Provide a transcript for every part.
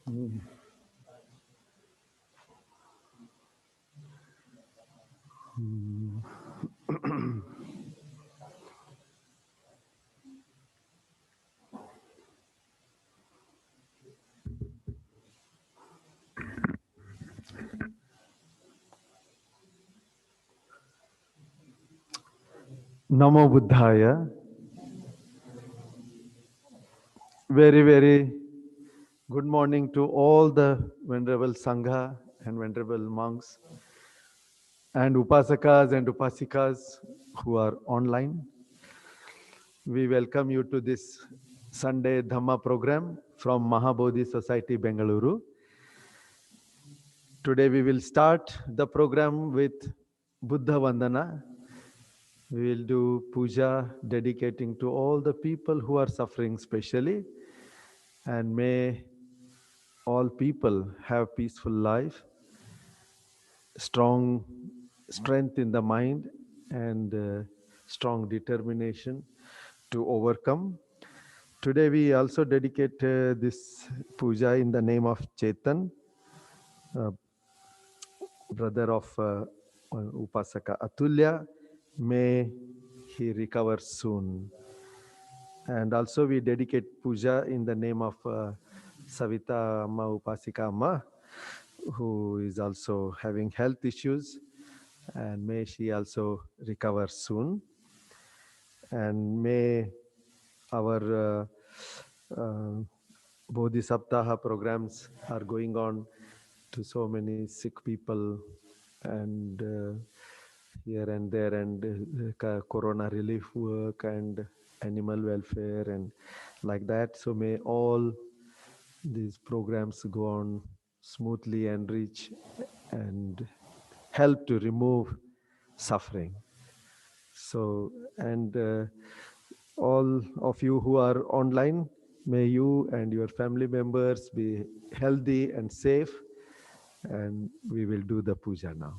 Mm. Namo Buddhaya. Very, very good morning to all the Venerable Sangha and Venerable monks and Upasakas and Upasikas who are online. We welcome you to this Sunday Dhamma program from Mahabodhi Society, Bengaluru. Today we will start the program with Buddha Vandana. We will do puja dedicating to all the people who are suffering specially, and may all people have peaceful life, strong strength in the mind, and strong determination to overcome. Today we also dedicate this puja in the name of Chetan, brother of Upasaka Atulya. May he recover soon. And also we dedicate puja in the name of Savita Amma Upasika Amma, who is also having health issues, and may she also recover soon. And may our Bodhi Saptaha programs are going on to so many sick people and here and there, and corona relief work and animal welfare and like that. So may all these programs go on smoothly and reach and help to remove suffering. So, and all of you who are online, may you and your family members be healthy and safe. And we will do the puja now.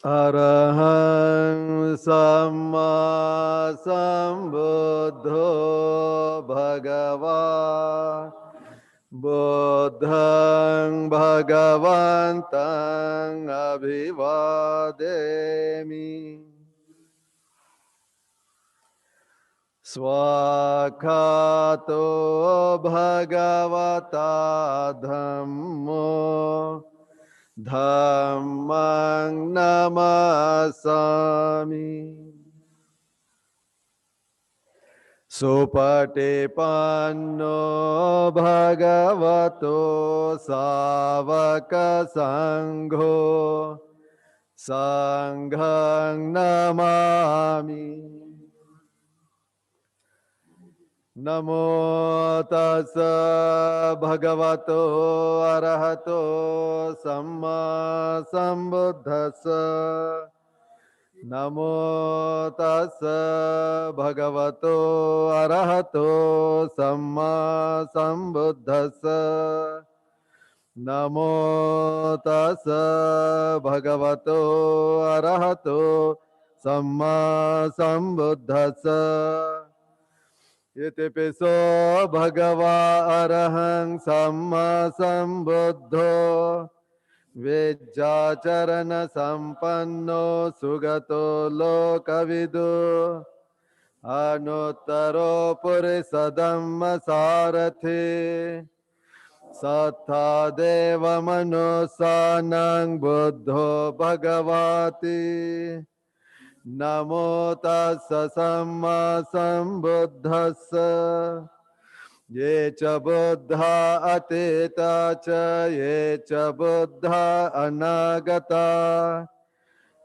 Arahang Samma Sambuddho Bhagava Buddhang Bhagavantang Abhivademi Swakato Bhagavata Dhammo Dhammang namasami Supatipanno bhagavato savaka sangho sanghang namami Namo tassa bhagavato arahato samma sambuddhassa Namo tassa bhagavato arahato samma sambuddhassa Namo tassa bhagavato arahato samma sambuddhassa Iti piso bhagava arahang samma sambuddho Vijjacharana sampanno sugato lokavidu Anuttaro purisadhamma sarathi Sattha deva manusanang buddho bhagavati Namo tassa samma sambuddhassa ye cha buddha atita cha ye cha buddha anagata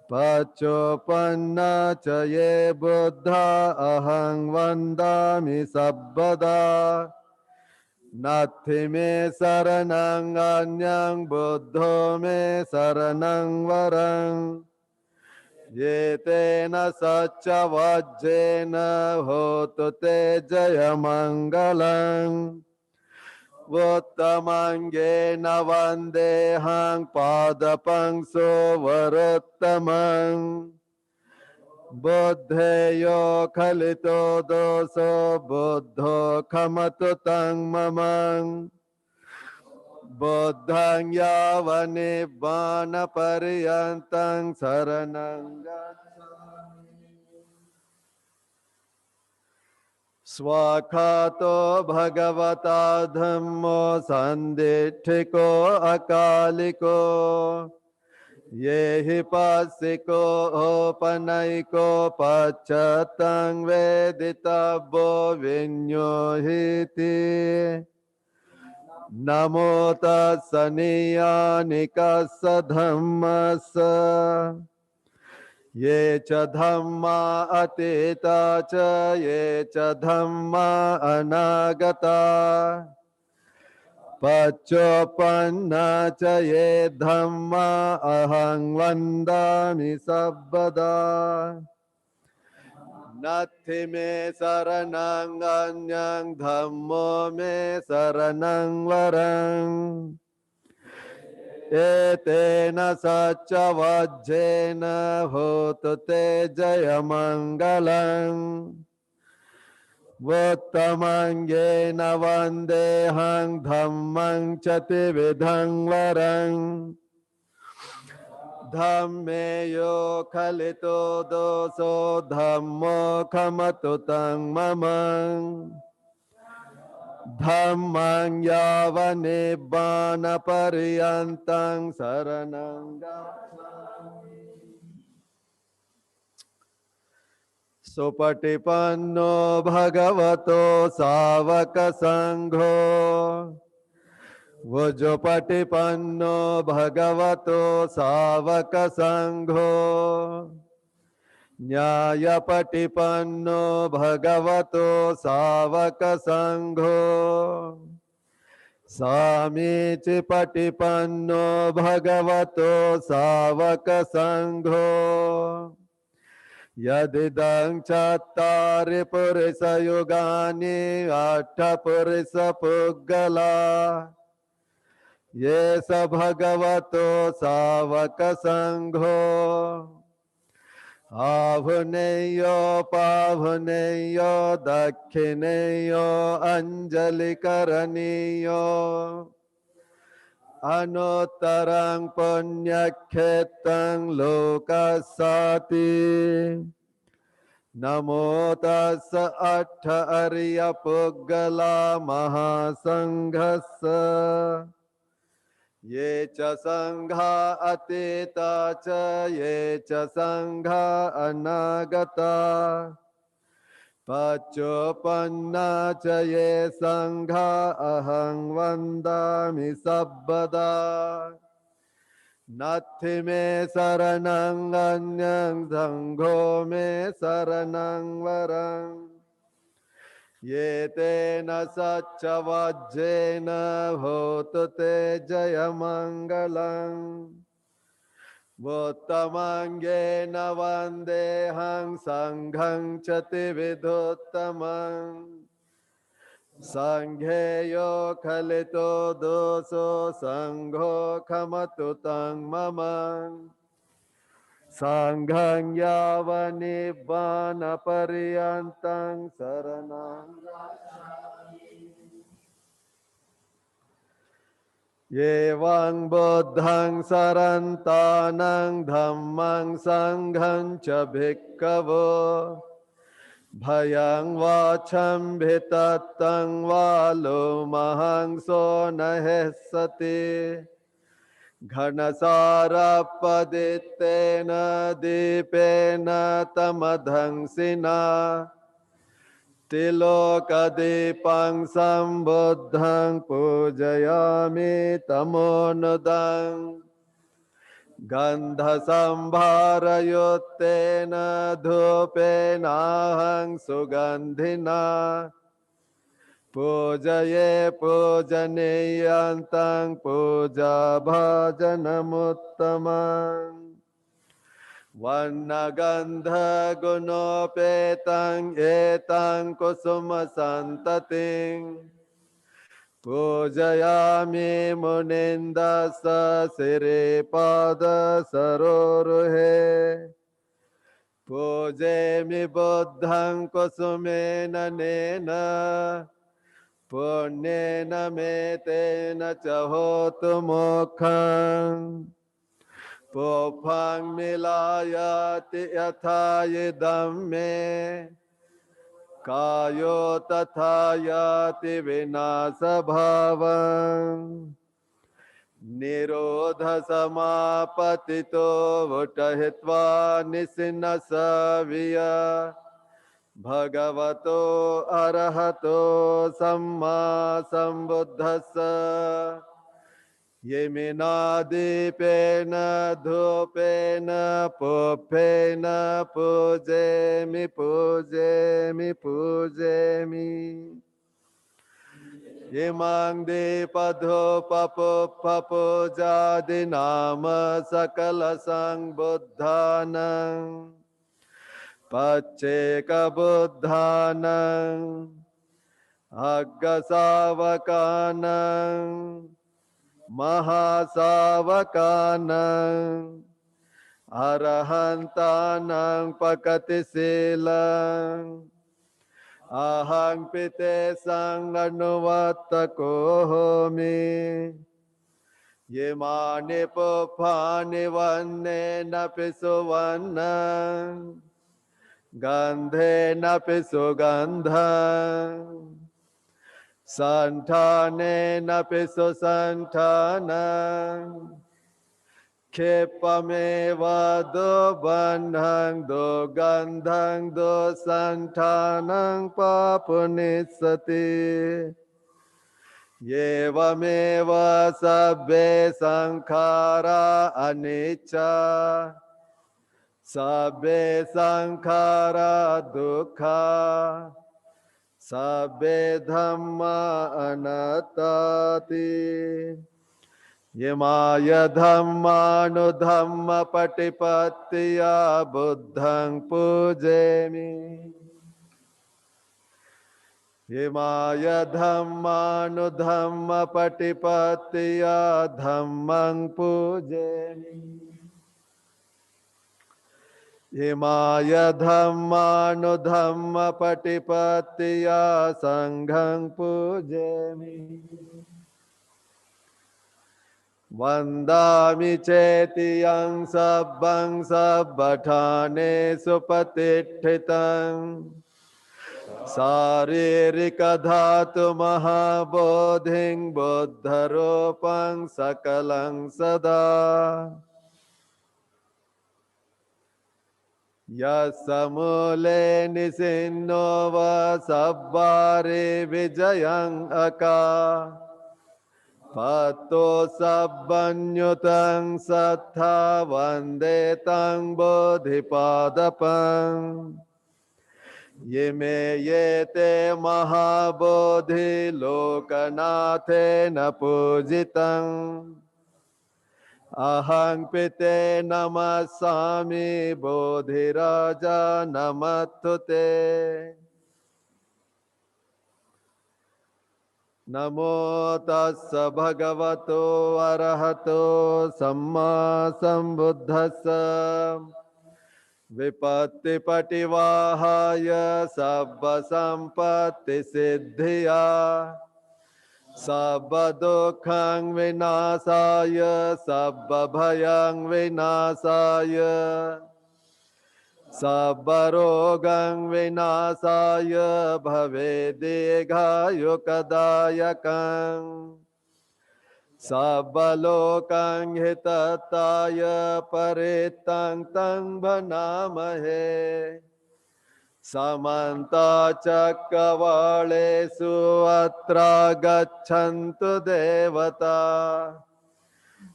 Paccoppanna ca ye buddha ahang vandami sabbada Natti me saranang anyang buddho me saranang varang Ye tena sacca vajjena hotu te jaya mangalang Vuttamangena vandehang padapang suvaruttamang Buddheyo khalito doso buddho khamatu tang mamang Buddhang yava nibbana pariyantang saranang Swakhato bhagavata dhammo sanditthiko akaliko Yehi pasiko panaiko pachatang veditabo vinyohiti Namo tassa niyanikassa dhammassa Ye cha dhamma atita cha ye cha dhamma anagata Paccoppanna ca ye dhamma ahang vandami sabbada Natti me saranang anyang dhammo me saranang varang Etena sacca vajjena hotu te jaya mangalang Vuttamangena vandehang dhammang chati vidhang varang Dhammeyo khalito doso dhammo khamatu tang mamang Dhammang yava nibbana pariyantang saranang Supatipanno bhagavato savaka sangho Vajjapatipanno bhagavato savaka sangho Nyayapatipanno bhagavato savaka sangho Samici patipanno bhagavato savaka sangho Yadidang chattari purisa yugani atta purisa puggala Yesa bhagavato savaka sangho Avuneyo pavuneyo dakhineyo anjali karaniyo Anuttarang punyakhetang lokasati Namo tassa atta arya puggala mahasanghassa Ye cha sangha atita cha ye cha sangha anagata Paccoppanna ca ye sangha ahang vandami sabbada Natti me saranang anyang sangho me saranang varang Ye tena sacca vajjena hotu te jaya mangalang Vuttamangena vandehang sanghang chati viduttamang Sangheyo khalito doso sangho khamatu tang mamang Sanghang yava nibbana pariyantang saranang Yevang buddhang sarantanang dhammang sanghang ca bhikkhavo Bhayang vacham bhitattang valo mahang so nahessati Ghanasarapadittena dipena tamadhangsina Tilokadipang sambuddhang pujayami tamonudang Gandha sambharayottena dhupenahang sugandhina Pujaye pujaneyantang puja bhajanamuttamang Vannagandha gunopetang etang kusuma santating Pujayami munindasa siripada saroruhe Pujemi buddhang kusumena nena Punyena metena chahotu mokhang Popang milayati yathayidam me Kayo tathayati vinasa bhavam Nirodha samapatito vutahitva nisinnasaviya Bhagavato arahato samma sambuddhassa Yeminadipena dhupena pupena pujemi pujemi pujemi Yemang dipadhupa pupa pujadinama sakala sang buddhanang Pacceka buddhanang aggasavakanang Mahasavakanang Arahantanang pakatisilang Ahang pite sang anuvattakohomi Yemani pupani vanne napisuvannang Gandhe napisugandhang Santane napiso santanang Kepame vado bandhang do gandhang do santanang papunisati Yevameva sabbe sankhara anicca Sabbe sankhara dukkha Sabbe dhamma anattati Yemaya dhamma nu dhamma patipattiya buddhang pujemi Yemaya dhamma nu dhamma patipattiya dhammang pujemi Imaya dhamma nu dhamma patipattiya sanghang pujemi Vandami cetiyang sabbang sabbatane supatitthitang Saririka dhatu mahabodhing buddharupang sakalang sada Yasamule nisinnova sabbare vijayang aka Patto sabbanyutang sattha vandetang bodhipadapang Yeme yete mahabodhi lokanathena pujitang Ahang pite namasami bodhiraja namattute Namo tassa bhagavato arahato samma sambuddhassa Vipatti pativahaya sabba sampatti siddhya Sabba dukkhang vinasaya sabba bhayang vinasaya Sabba rogang vinasaya bhave dighayukadayakang Sabbalokaṃ hitatāya paritaṃ taṃ bhanāmahe. Samanta cakkavalesu atra gacchantu devata.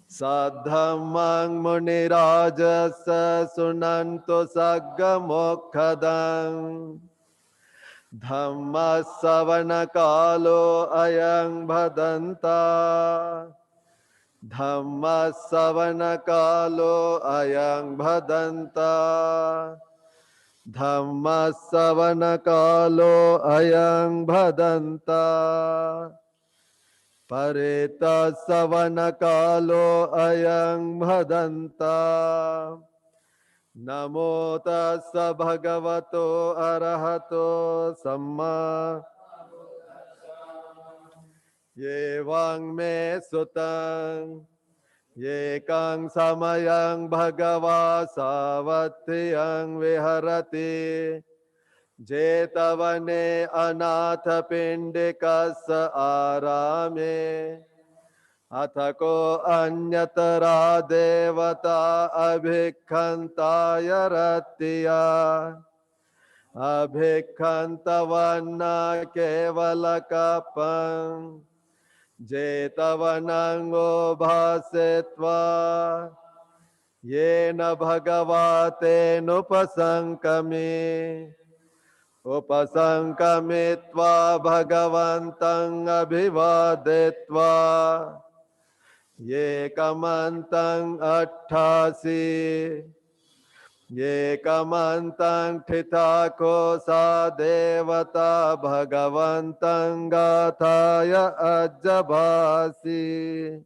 Saddhammaṃ munirājasa sunantu sagga mokkhaдаṃ. Dhamma savana kalo ayang bhadanta. Dhamma savana kalo ayang bhadanta. Dhamma savana kalo ayang bhadanta. Parita savana kalo ayang bhadanta. Namo tassa bhagavato arahato samma. Yevang me sutang. Yekang samayang bhagava savatiyang viharati. Jetavane anatha pindikasa arame. Athako anyatara devata abhikkantaya rattiya. Abhikkantavanna kevalakapam. Jetavanango bhasetva. Yena bhagavate nupasankami. Upasankamitva bhagavantang abhivadetva. Yekamantang atthasi. Yekamantang thitako sa devata bhagavantang gathaya ajjabhasi.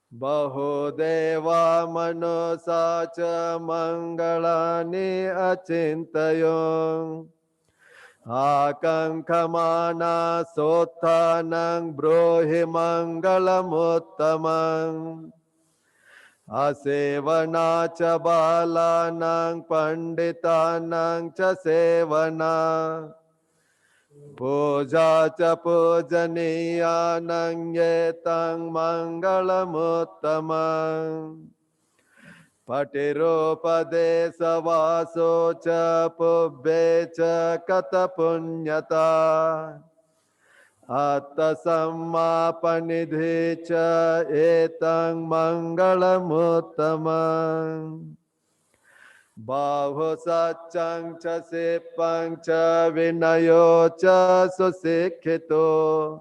Bahudeva manusa ca mangalani acintayong. Akankamana sottanang brohi mangalamuttamang. Asevana ca balanang panditanang ca sevana. Puja ca pujaniyanang yetang mangalamuttamang. Patirupadesa vaso ca pubbe ca kata punyata. Atta samma panidhi ca etang mangalamuttamang. Bahu saccang ca sippang ca vinayo ca susikkhito.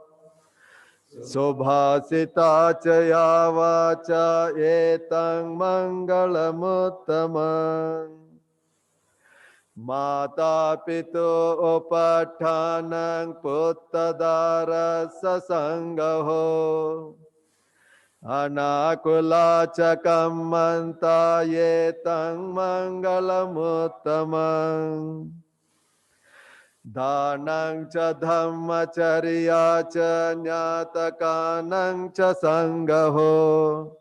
Subhasita ca yava ca etang mangalamuttamang. Mata pitu upattanang puttadara sasangaho. Anakula ca kammanta yetang mangalamuttamang. Dhanang ca dhammacariya ca nyatakanang ca sangaho.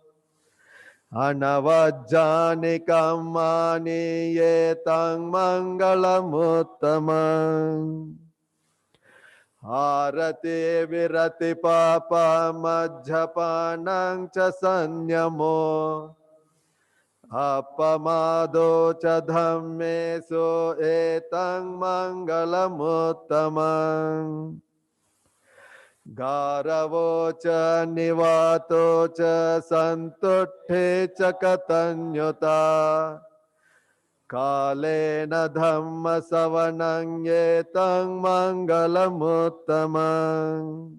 Anavajjani kammani yetang mangalamuttamang. Arati virati papa majjapanang ca sanyamo. Appamado ca dhammesu etang mangalamuttamang. Garavo ca nivato ca santutthe ca katanyuta. Kalena dhamma savanang yetang mangalamuttamang.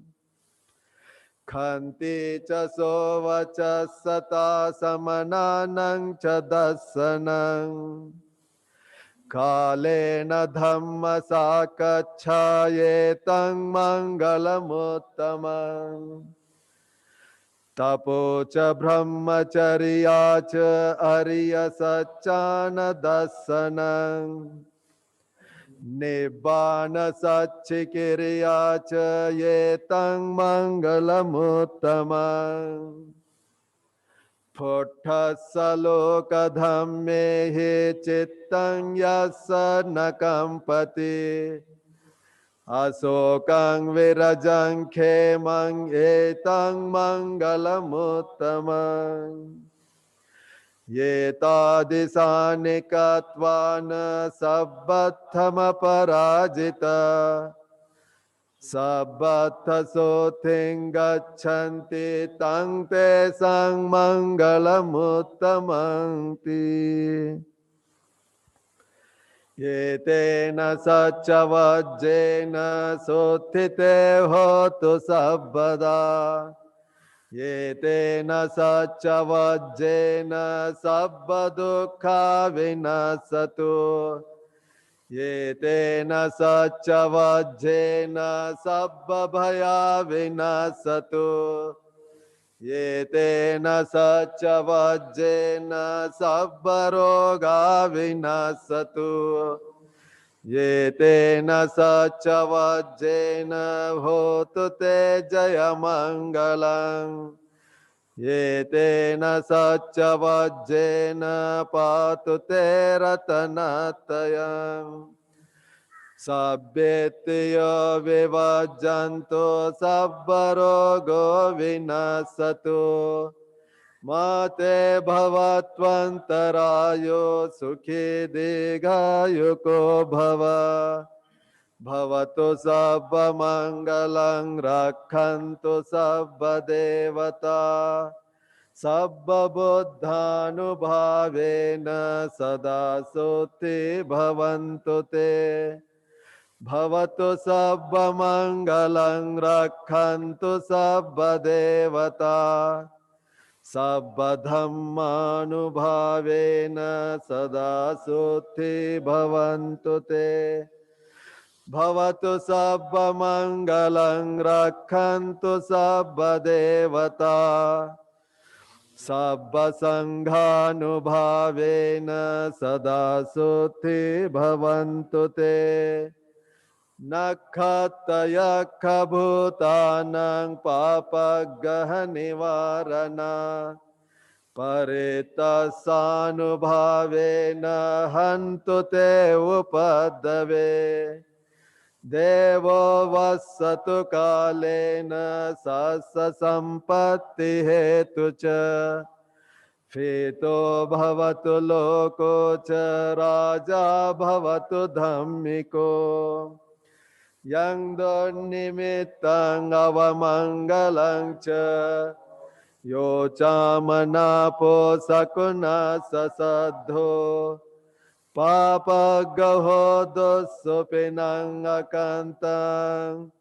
Khanti ca sovaca sata samananang ca dassanang. Kalena dhamma sakacchayetang mangalamuttamang. Tapo ca brahmacariya ca ariya saccana dassanang. Nibbana saccikiriya ca yetang mangalamuttamang. Phuttassa loka dhammehi cittang yassa nakampati. Asokang virajang khemang etang mangalamuttamang Yeta disanikatvana sabbathama parajita Sabbatha sothengachanti tang te sang mangalamuttamangti Yetena saccavajjena sothite hotu sabbada Yetena saccavajjena sabbadukha vinasatu Yetena saccavajjena sabbabhaya vinasatu Yetena saccavajjena sabbaroga vinasatu Yetena saccavajjena hotu te jayamangalam Yetena saccavajjena patu te ratanatayam Sabbetiyo vivajjanto sabbarogo vinasatu Mate bhavatvantarayo sukhi digayuko bhava Bhavatu sabba mangalang rakhantu sabba devata Sabba buddhanubhavena sada soti bhavantu te Bhavatu sabba mangalang rakhantu sabba devata Sabba dhammanubhavena sada suthi bhavantu te Bhavatu sabba mangalang rakhantu sabba devata Sabba sanghanubhavena sada suthi bhavantu te Nakhatayakha bhutanang papagaha nivarana Paritasanubhavena hantu te upadave Devo vassatu kalena sassa sampatti hetu ca Fito bhavatu loko ca raja bhavatu dhammiko Yang donnimittang avamangalang ca Yo chamanapo sakuna sasadho Papa gaho dosso penang akantang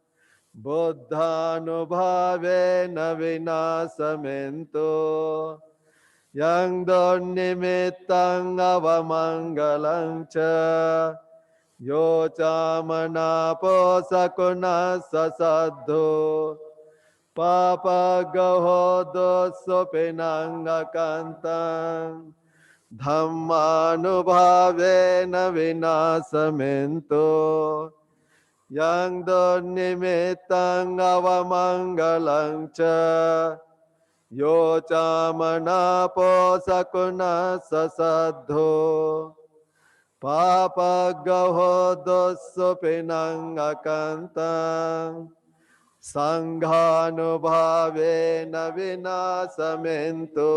Buddhanubhavena vinasamento Yang donnimittang avamangalang ca Yo chamanapo sakuna sasadho Papa gaho dosso penang akantang Dhammanubhavena vinasamento Yang donnimittang avamangalang ca Yo chamanapo sakuna sasadho Papa gaho dosso penang akantang Sanghanubhavena vinasamento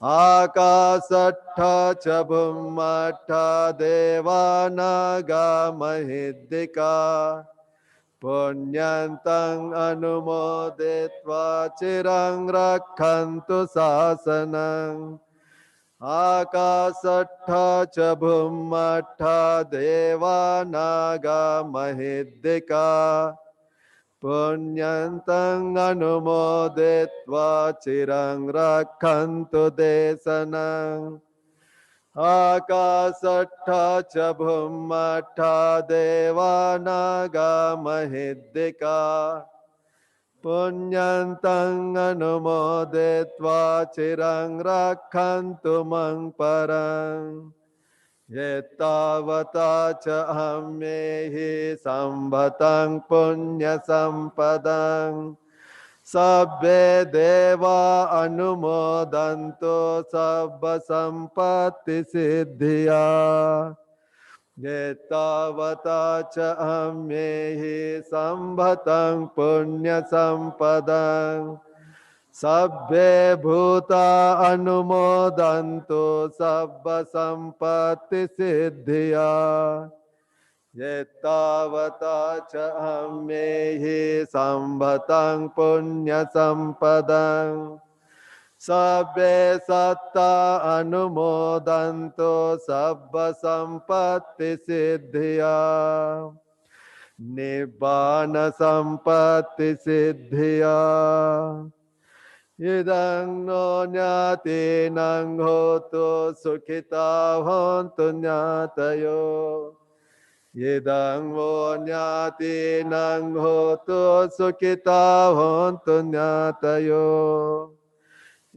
Akasattha ca bhummattha devanaga mahiddhika Punyantang anumodetva chirang rakhantu sasanang Akasattha ca bhummattha devanaga mahiddhika Punyantang anumodetva chirang rakhantu desanang Akasattha ca bhummattha devanaga mahiddhika Punyantang anumodetva chirang rakhantu mang parang Yettavata ca hammehi sambhatang punya sampadang Sabbe deva anumodanto sabba sampatti siddhya Yetavata cha ammehi sambhatang punya sampadang Sabbe bhuta anumodantu sabba sampatti siddhya Yetavata cha ammehi sambhatang punya sampadang Sabbe satta anumodanto sabba sampatti siddhya Nibbana sampatti siddhya Idang no nyati nang hotu sukhita hontu nyatayo Idang mo nyati nang hotu sukhita hontu nyatayo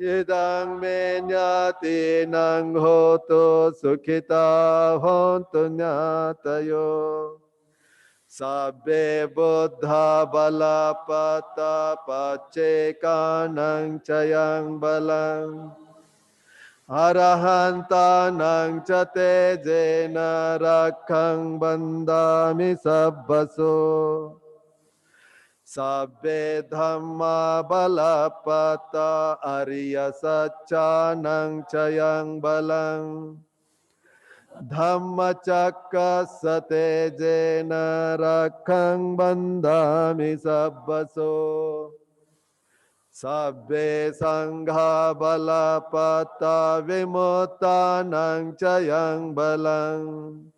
Idang me nyati nang hotu sukhita hontu nyatayo Sabbe buddha balapata pacekanang cayang balang Arahanta nang cate jena rakhang bandami sabbaso Sabbe dhamma balapata arya sacchanang cayang balang Dhamma cakka sate jena rakhang bandami sabbaso Sabbe sangha balapata vimuttanang cayang balang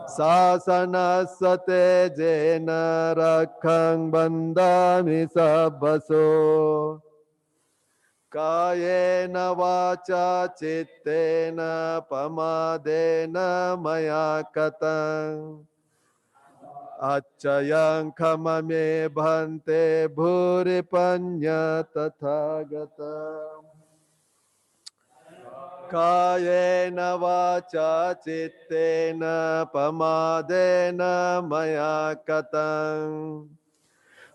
Sasana sate jena rakhang bandami sabbaso Kayena vacha cittena pamadena maya katang Acchayang kamame bhante bhuri panya tathagata Kayena vacha cittena pamadena maya katang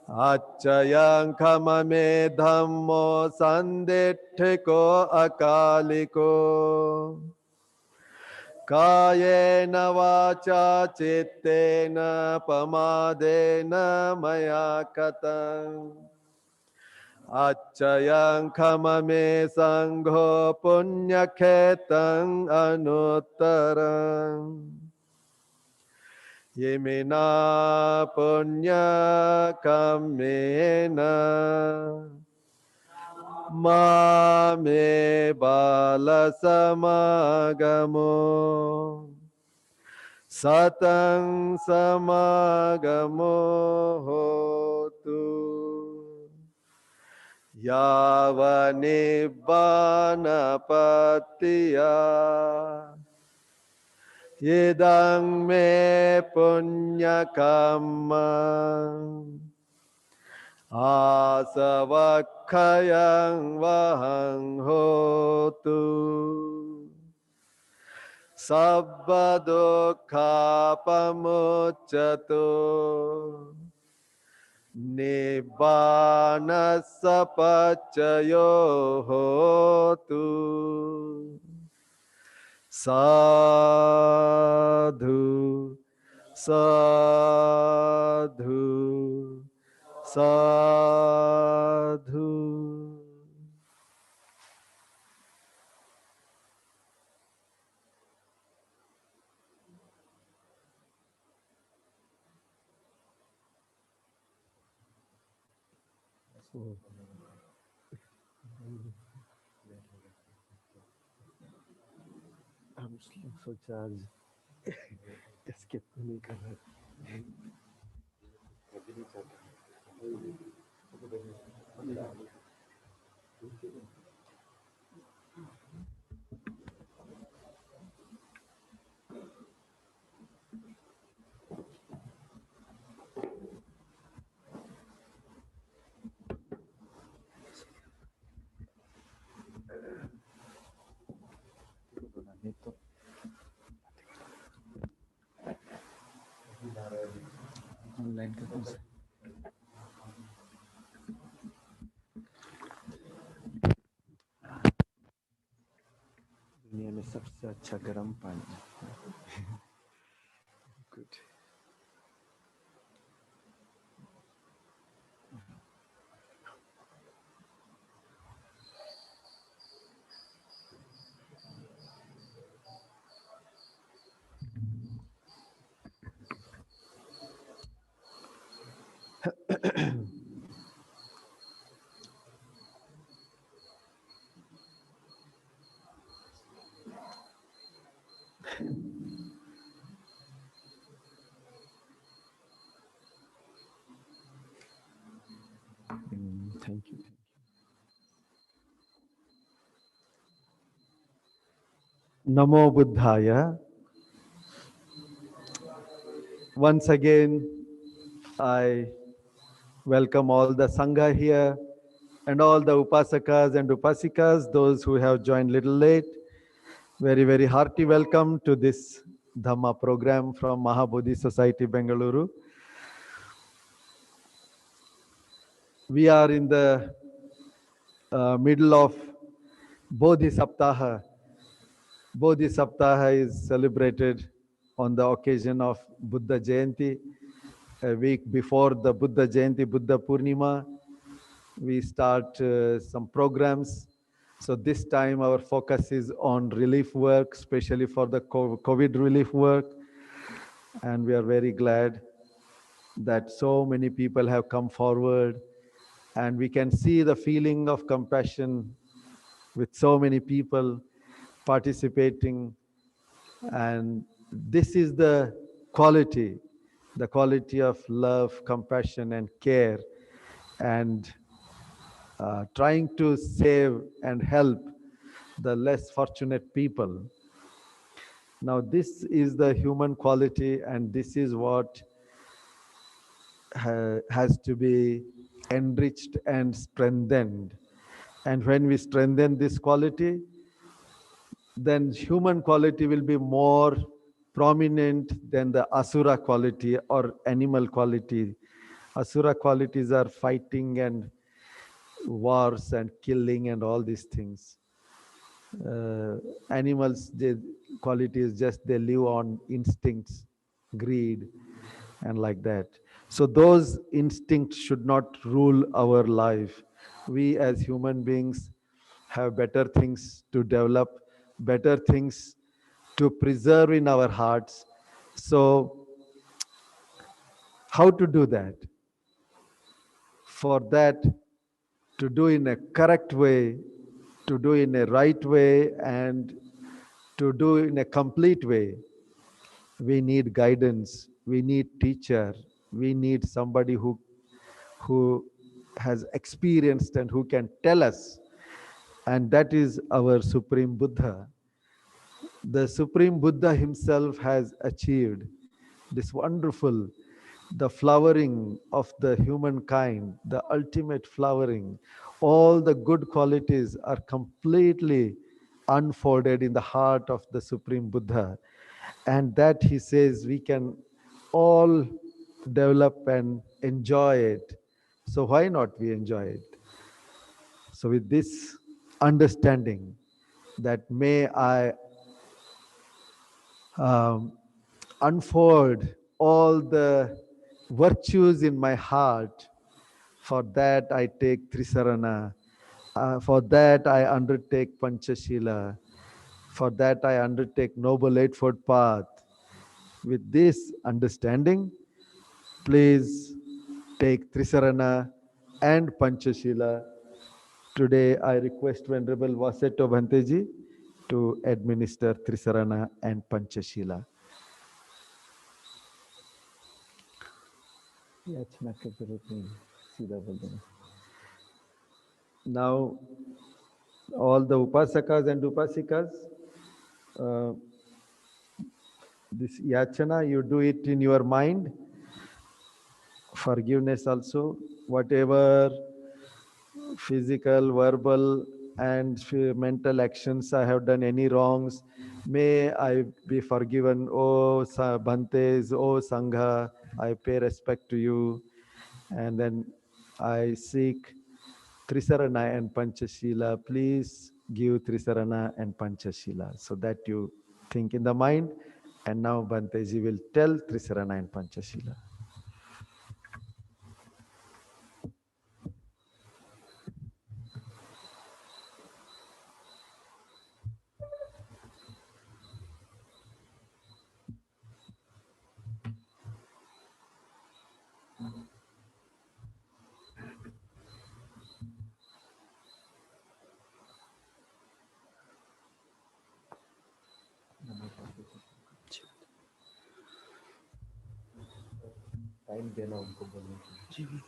Acchayang kamame dhammo sanditthiko akaliko Kayena vacha cittena pamadena maya katang Acchayang kamame sangho punyakhetang anuttarang Yemina punya kamena Mame bala samagamo Satang samagamo hotu Yava nibbana patiya Yedang me punya kamang Asavakkayang vahang hotu Sabba dukkha pamuccato Nibbana sapaccayo hotu Sadhu, sadhu, sadhu. So, I'm so charged. Escape नहीं कर रहा. Online का कौन सा दुनिया में सबसे अच्छा गर्म पानी Thank you. Namo Buddhaya. Once again, I welcome all the Sangha here and all the Upasakas and Upasikas, those who have joined little late. Very, very hearty welcome to this Dhamma program from Mahabodhi Society, Bengaluru. We are in the middle of Bodhi Saptaha. Bodhi Saptaha is celebrated on the occasion of Buddha Jayanti. A week before the Buddha Jayanti, Buddha Purnima, we start some programs. So this time our focus is on relief work, especially for the COVID relief work. And we are very glad that so many people have come forward, and we can see the feeling of compassion with so many people participating. And this is the quality of love, compassion, and care, and trying to save and help the less fortunate people. Now, this is the human quality, and this is what has to be enriched and strengthened. And when we strengthen this quality, then human quality will be more prominent than the asura quality or animal quality. Asura qualities are fighting and wars and killing and all these things. Animals, the quality is just they live on instincts, greed, and like that. So those instincts should not rule our life. We as human beings have better things to develop, better things to preserve in our hearts. So how to do that? For that, to do in a correct way, to do in a right way, and to do in a complete way, we need guidance, we need teacher, we need somebody who has experienced and who can tell us. And that is our Supreme Buddha. The Supreme Buddha himself has achieved this wonderful, the flowering of the humankind, the ultimate flowering. All the good qualities are completely unfolded in the heart of the Supreme Buddha. And that he says we can all develop and enjoy it. So why not we enjoy it? So with this understanding that may I um, unfold all the virtues in my heart. For that I take Trisarana. For that I undertake Panchashila. For that I undertake Noble Eightfold Path. With this understanding, please take Trisarana and Panchashila. Today I request Venerable Vaseto Bhanteji to administer Trisarana and Panchashila. Now, all the Upasakas and Upasikas, uh, this yachana, you do it in your mind. Forgiveness also, whatever physical, verbal, and mental actions I have done any wrongs, may I be forgiven. Oh Bhantes, oh Sangha, I pay respect to you. And then I seek Trisarana and Panchashila. Please give Trisarana and Panchashila. So that you think in the mind. And now Bhanteji will tell Trisarana and Panchashila. Time देना उनको बोलने के लिए।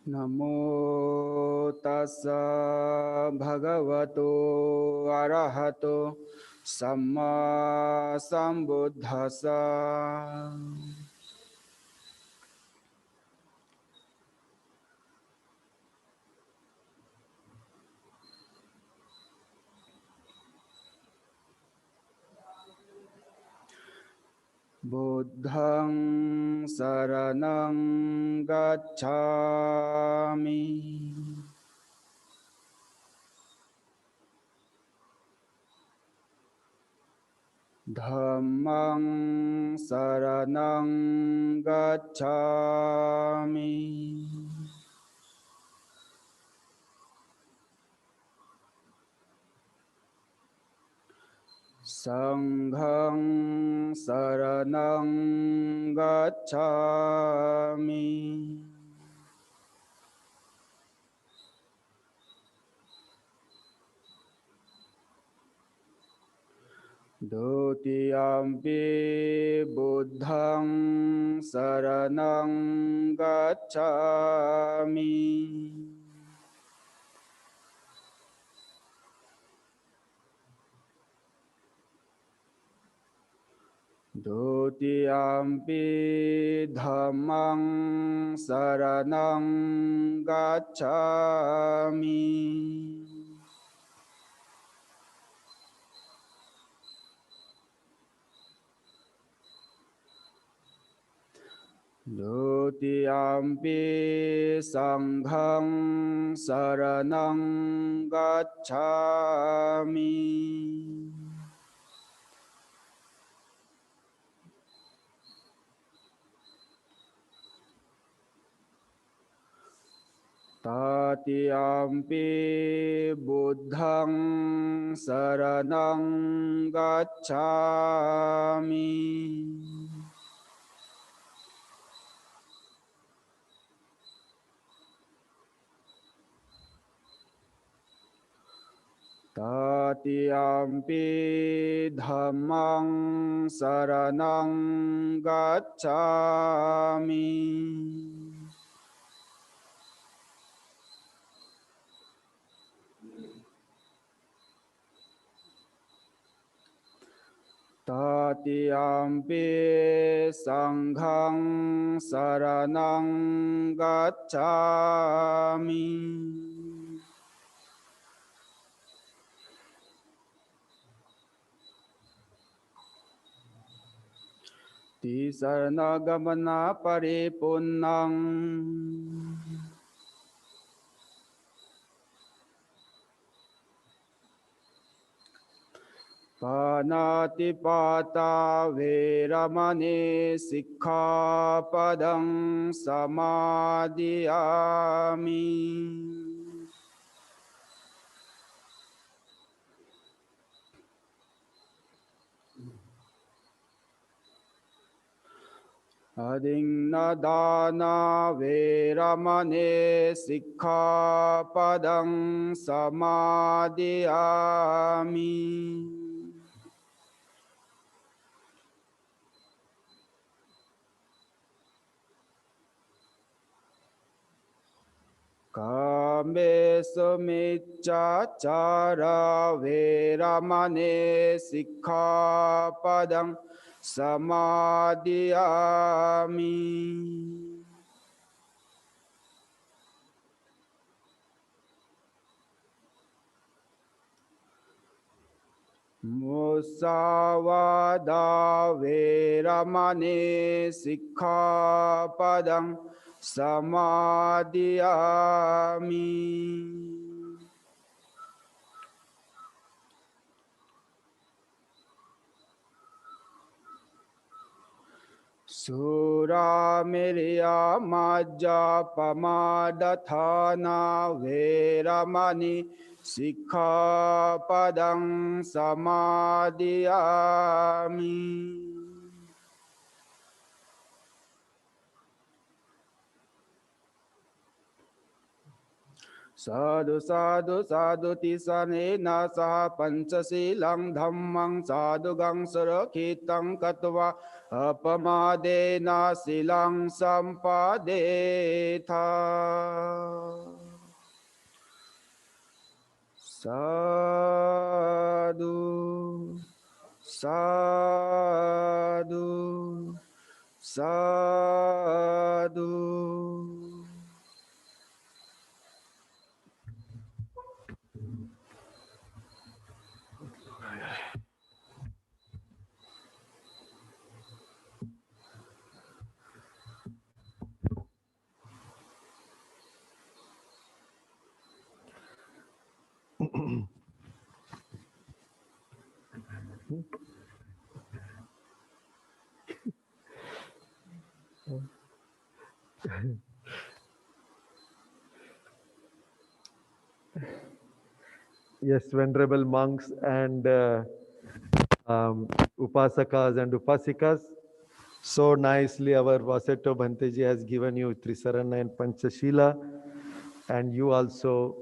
Namo tassa bhagavato arahato samma sambuddhassa. Buddhang saranang gacchami. Dhammang saranang gacchami. Sanghang saranang gacchami. Dutiyampi buddhang saranang gacchami. Dutiyampi dhammang saranang gacchami. Dutiyampi sanghang saranang gacchami. Tatiyampi buddhang saranang gacchami. Tatiyampi dhammang saranang gacchami. Tatiyampi sanghang saranang gacchami. Tisarna gamana paripunnang. Panatipata veramani sikkhapadang samadhiyami. Adinadana veramani sikkhapadang samadhiyami. Kame sumiccacara veramani sikkhapadang samadhiyami. Musavada veramani sikkhapadang samadhiyami. Suramirya majja pamadatthana veramani sikkhapadang samadhiyami. Sadhu sadhu sadhu tisanena saha panchasilang dhammang sadhugang surakhitam katva apamadena silang sampadetha. Sadhu, sadhu, sadhu. Yes, venerable monks and upasakas and upasikas. So nicely our Vaseto Bhanteji has given you Trisarana and Panchashila, and you also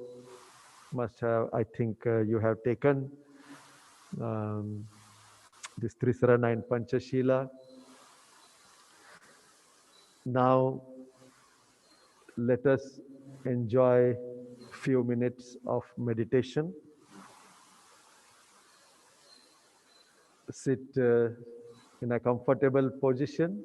must have, I think you have taken this Trisarana and Panchashila. Now let us enjoy few minutes of meditation. Sit in a comfortable position.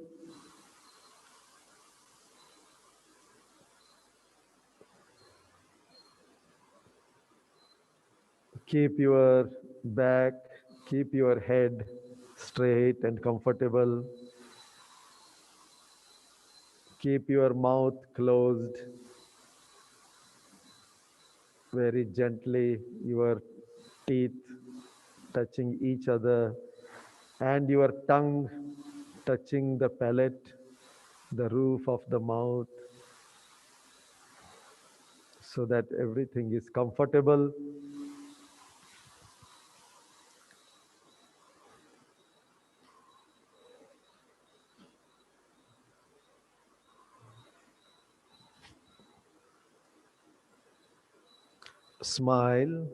Keep your back, keep your head straight and comfortable. Keep your mouth closed very gently, your teeth touching each other, and your tongue touching the palate, the roof of the mouth, so that everything is comfortable. Smile.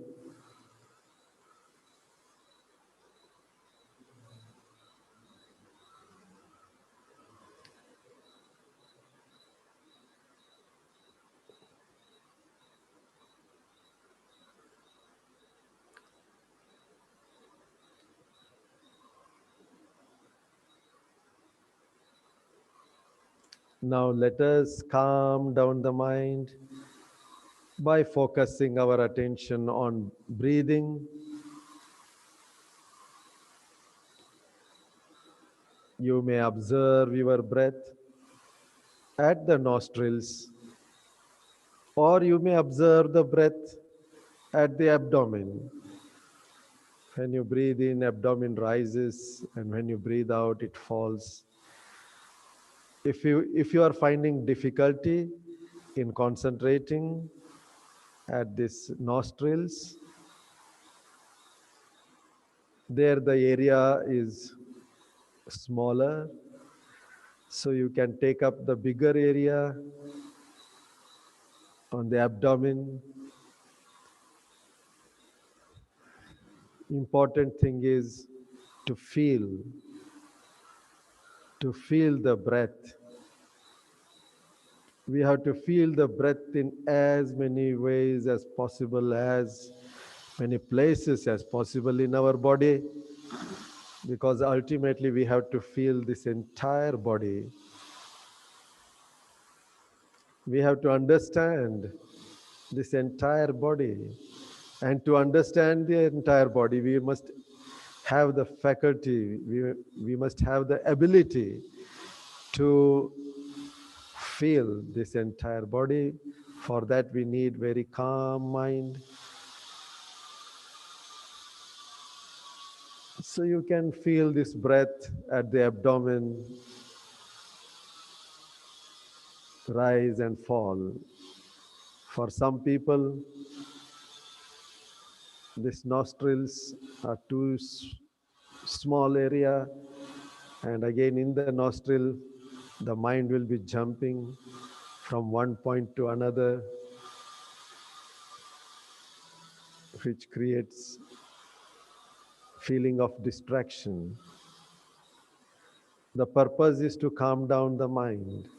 Now let us calm down the mind by focusing our attention on breathing. You may observe your breath at the nostrils, or you may observe the breath at the abdomen. When you breathe in, abdomen rises, and when you breathe out, it falls. If you are finding difficulty in concentrating at this nostrils, there the area is smaller, so you can take up the bigger area on the abdomen. Important thing is to feel the breath. We have to feel the breath in as many ways as possible, as many places as possible in our body, because ultimately we have to feel this entire body. We have to understand this entire body. And to understand the entire body, we must have the faculty, we must have the ability to feel this entire body. For that, we need very calm mind. So you can feel this breath at the abdomen rise and fall. For some people, these nostrils are too small area, and again in the nostril, the mind will be jumping from one point to another. which creates feeling of distraction. The purpose is to calm down the mind.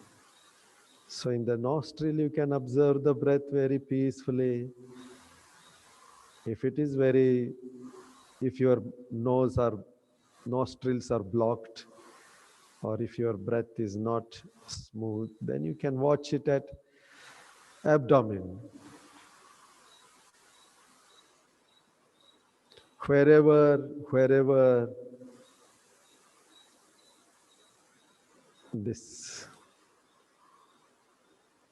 So in the nostril, you can observe the breath very peacefully. If it is very, if your nose or nostrils are blocked, or if your breath is not smooth, then you can watch it at abdomen. Wherever this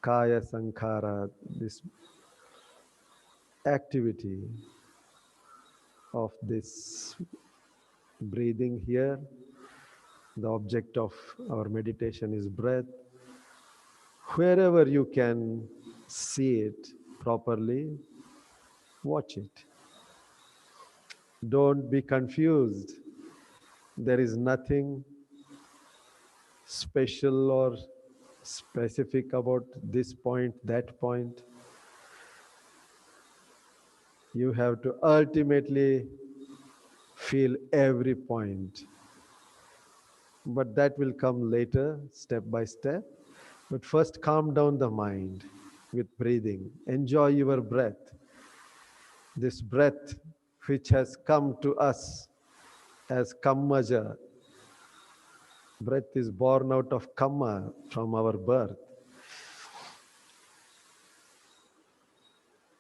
kaya sankhara, this activity of this breathing here, the object of our meditation is breath. Wherever you can see it properly, watch it. Don't be confused. There is nothing special or specific about this point, that point. You have to ultimately feel every point. But that will come later, step by step. But first, calm down the mind with breathing. Enjoy your breath. This breath which has come to us as kammaja. Breath is born out of kamma from our birth.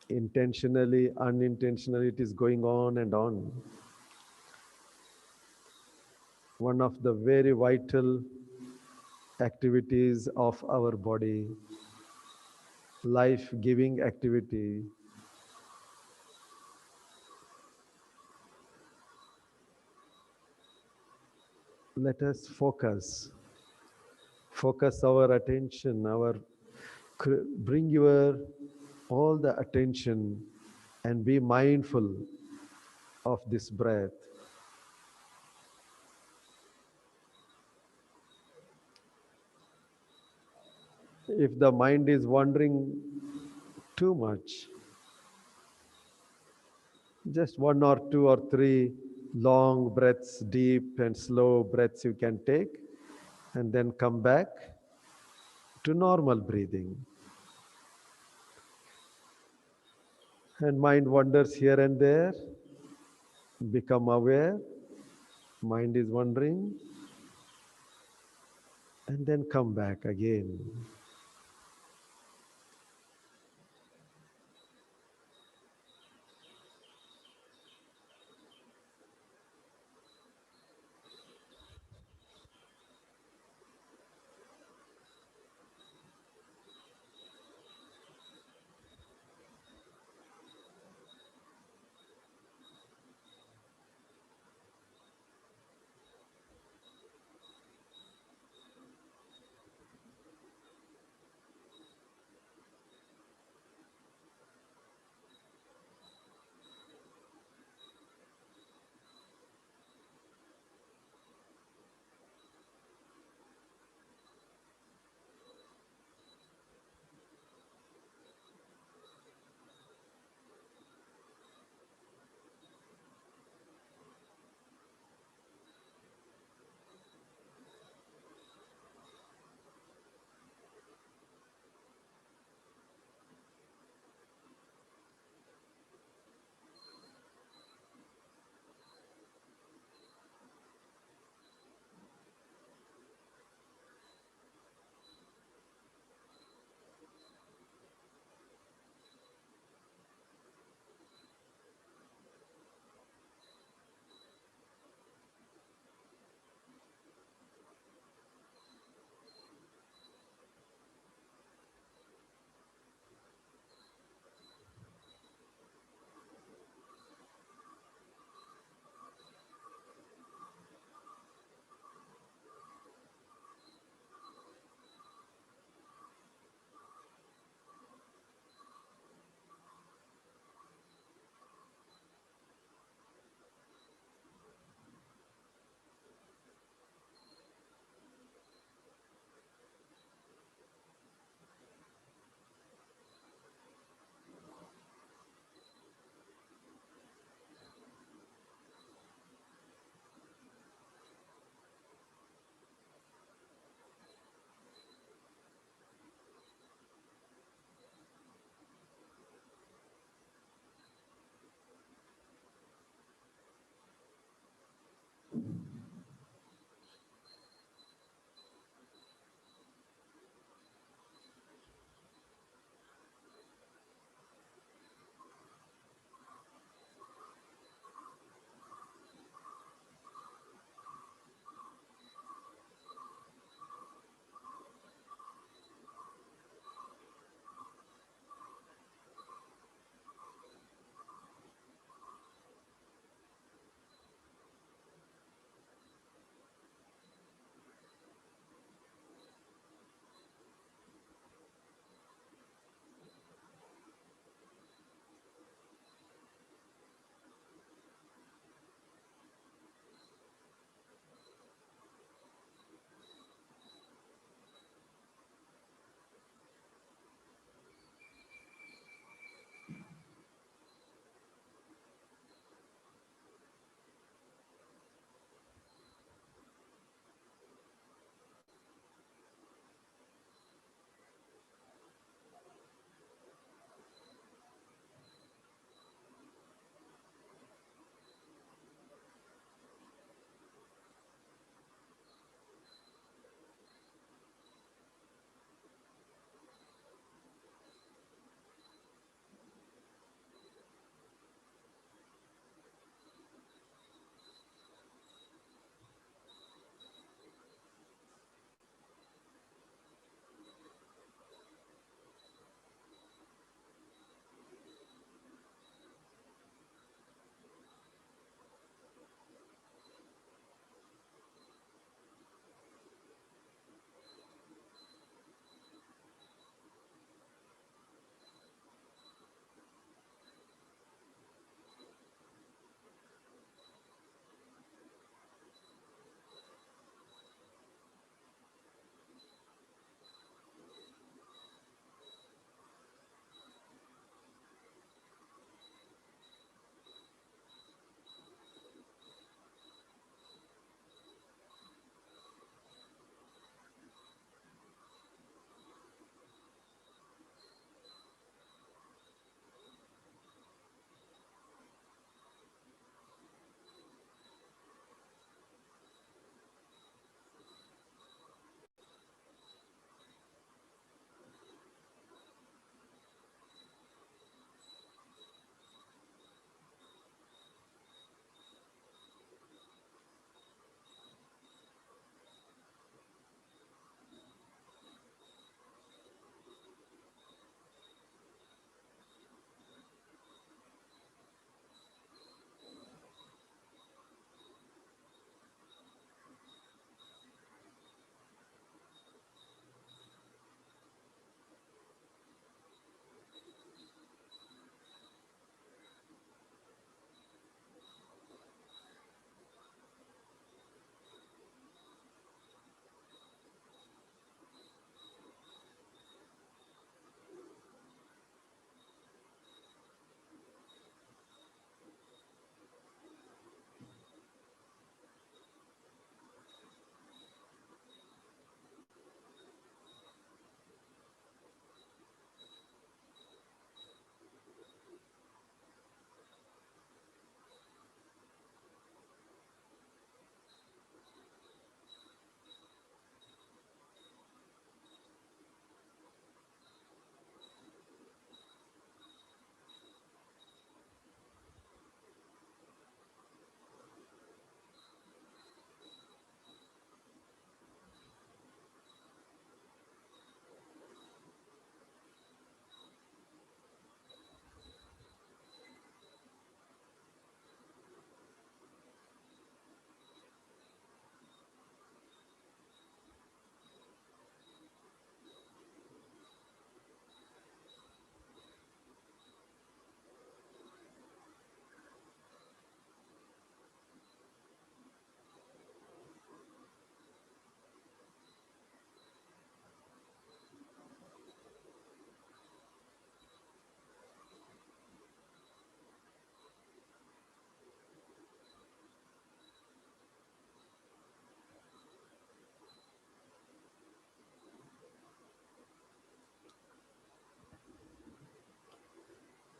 Intentionally, unintentionally, it is going on and on. One of the very vital activities of our body, life-giving activity. Let us focus our attention, bring your all the attention and be mindful of this breath. If the mind is wandering too much, just one or two or three long breaths, deep and slow breaths you can take, and then come back to normal breathing. And mind wanders here and there, become aware, mind is wandering, and then come back again.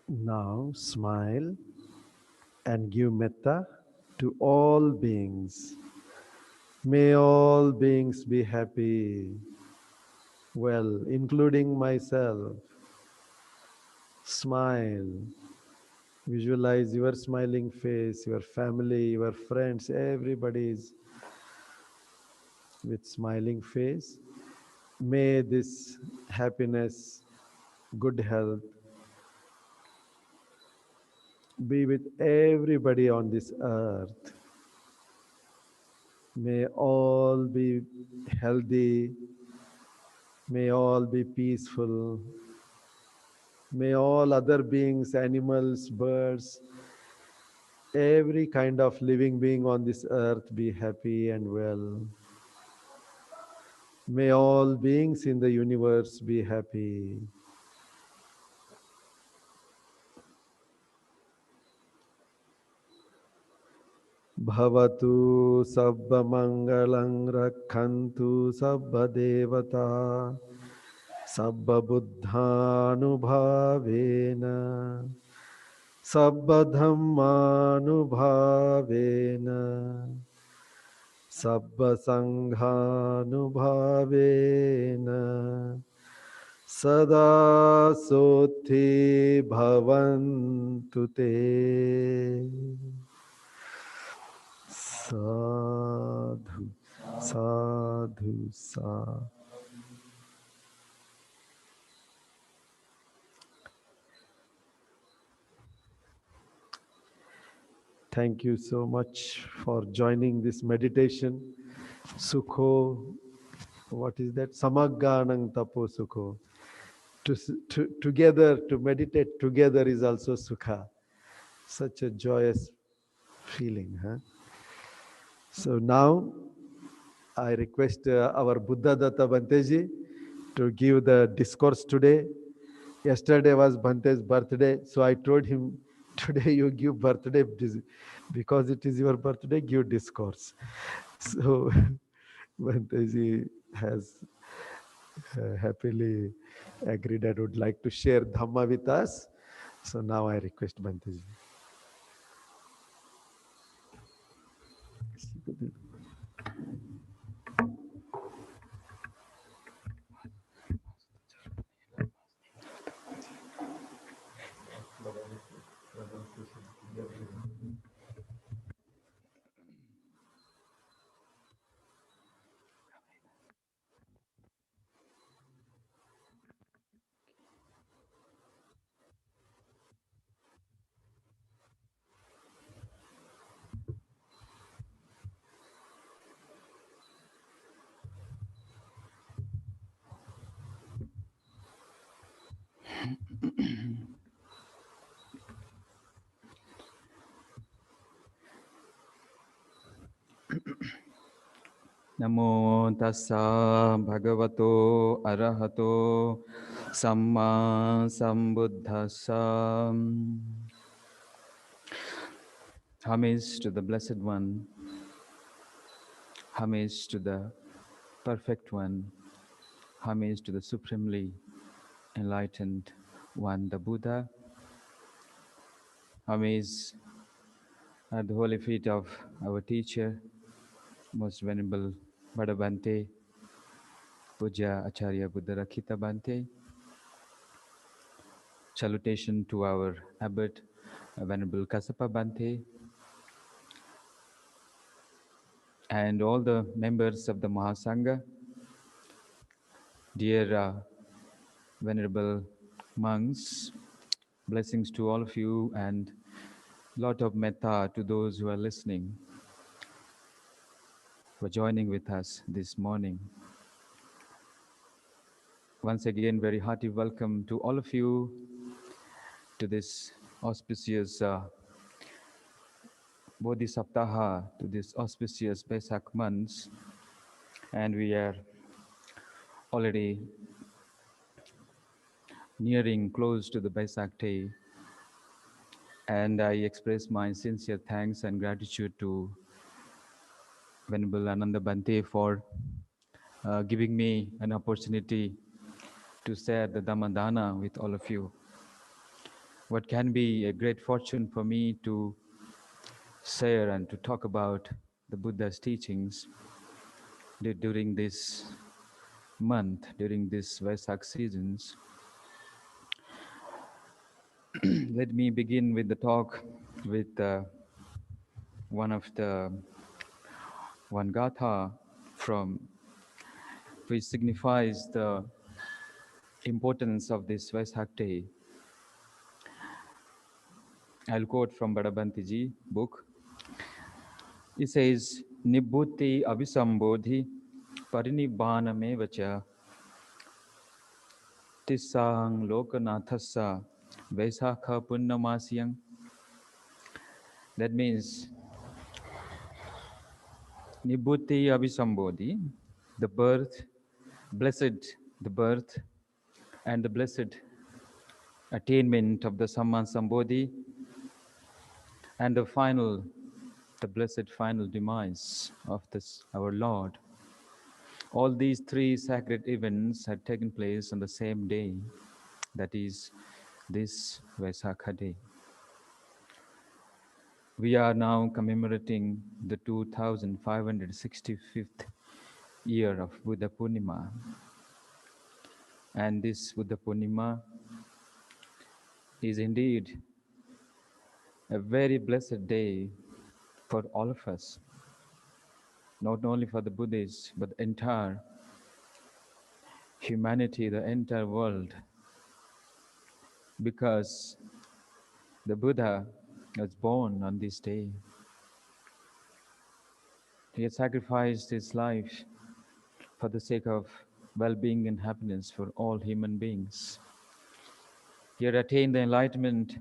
Now smile and give metta to all beings. May all beings be happy, well, including myself. Smile. Visualize your smiling face, your family, your friends, everybody is with smiling face. May this happiness, good health be with everybody on this earth. May all be healthy. May all be peaceful. May all other beings, animals, birds, every kind of living being on this earth be happy and well. May all beings in the universe be happy. Bhavatu sabba mangalang rakhantu sabba devata sabba buddhanubhavena sabba dhammanubhavena sabba sanghanubhavena sada sothi bhavantu te. Sadhu, sadhu, sadhu. Thank you so much for joining this meditation. Sukho, what is that? Samagganang tapo sukho. Together, to meditate together is also sukha. Such a joyous feeling. Huh? So now I request our Buddha Datta Banteji to give the discourse today. Yesterday was Bhante's birthday, so I told him, today you give birthday, because it is your birthday, give discourse. So Bhanteji has happily agreed and would like to share Dhamma with us. So now I request Bhanteji. Namo tassa bhagavato arahato samma sambuddhassa. Homage to the Blessed One, homage to the Perfect One, homage to the Supremely Enlightened One, the Buddha, homage at the holy feet of our teacher, Most Venerable Bhadabhante, Puja Acharya Buddha Rakhita Bhante. Salutation to our Abbot, Venerable Kassapa Bhante, and all the members of the Mahasangha, dear Venerable monks, blessings to all of you and lot of metta to those who are listening, for joining with us this morning. Once again, very hearty welcome to all of you to this auspicious Bodhi Saptaha, to this auspicious Vesak months, and we are already nearing close to the Vesak day, and I express my sincere thanks and gratitude to Venerable Ananda Bhante for giving me an opportunity to share the Dhamma Dana with all of you. what can be a great fortune for me to share and to talk about the Buddha's teachings during this month, during this Vesak seasons. Let me begin with the talk with one of the one gatha from which signifies the importance of this Vesak day. I'll quote from Badabanti book. It says, Nibbhuti abhisambodhi parinibbana vacha tissang lokanathassa Vaisakha punnamasiyang. That means Nibbhuti abhisambodhi, the birth, blessed, the birth and the blessed attainment of the Samman Sambodhi, and the blessed final demise of this, our Lord. All these three sacred events had taken place on the same day, that is, this Vaisakha day. We are now commemorating the 2565th year of Buddha Purnima. And this Buddha Purnima is indeed a very blessed day for all of us, not only for the Buddhists, but the entire humanity, the entire world, because the Buddha was born on this day. He had sacrificed his life for the sake of well-being and happiness for all human beings. He had attained the enlightenment,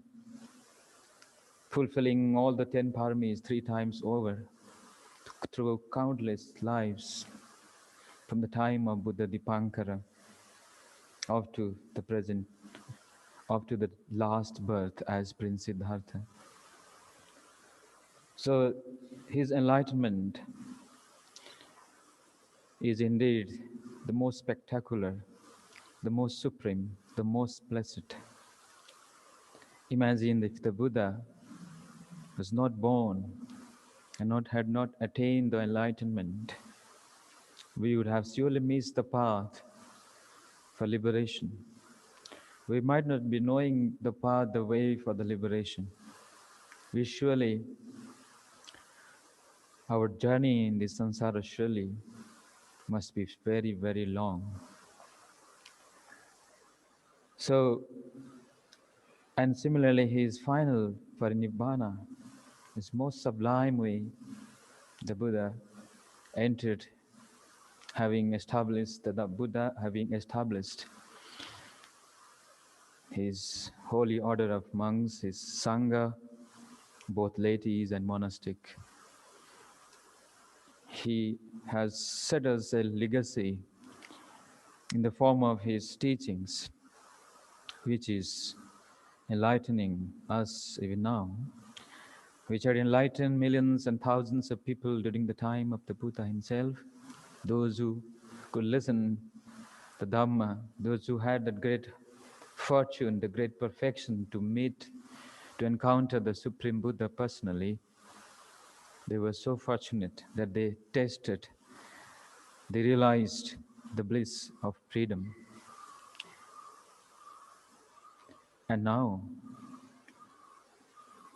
fulfilling all the 10 paramis 3 times over through countless lives from the time of Buddha Dipankara up to the present, up to the last birth as Prince Siddhartha. So his enlightenment is indeed the most spectacular, the most supreme, the most blessed. Imagine if the Buddha was not born and had not attained the enlightenment, we would have surely missed the path for liberation. We might not be knowing the path, the way for the liberation. Our journey in this samsara surely must be very, very long. So, and similarly, his final parinibbana, his most sublime way, the Buddha entered, the Buddha having established his holy order of monks, his Sangha, both laities and monastic. He has set us a legacy in the form of his teachings, which is enlightening us even now, which had enlightened millions and thousands of people during the time of the Buddha himself, those who could listen the Dhamma, those who had that great fortune, the great perfection to encounter the Supreme Buddha personally. They were so fortunate that they realized the bliss of freedom. And now,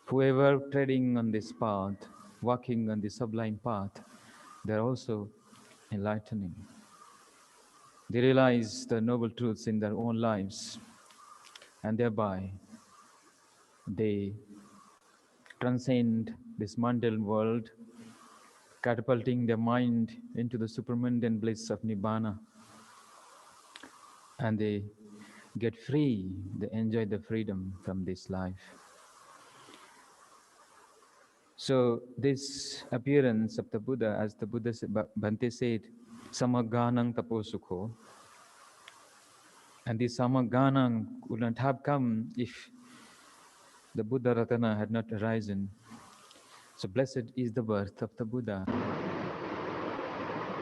whoever treading on this path, walking on the sublime path, they're also enlightening. They realize the noble truths in their own lives, and thereby they transcend this mundane world, catapulting their mind into the supermundane bliss of Nibbana. And they get free, they enjoy the freedom from this life. So this appearance of the Buddha, as the Buddha Bhante said, Samaganang taposukho, and this Samaganang would not have come if the Buddha Ratana had not arisen. So blessed is the birth of the Buddha.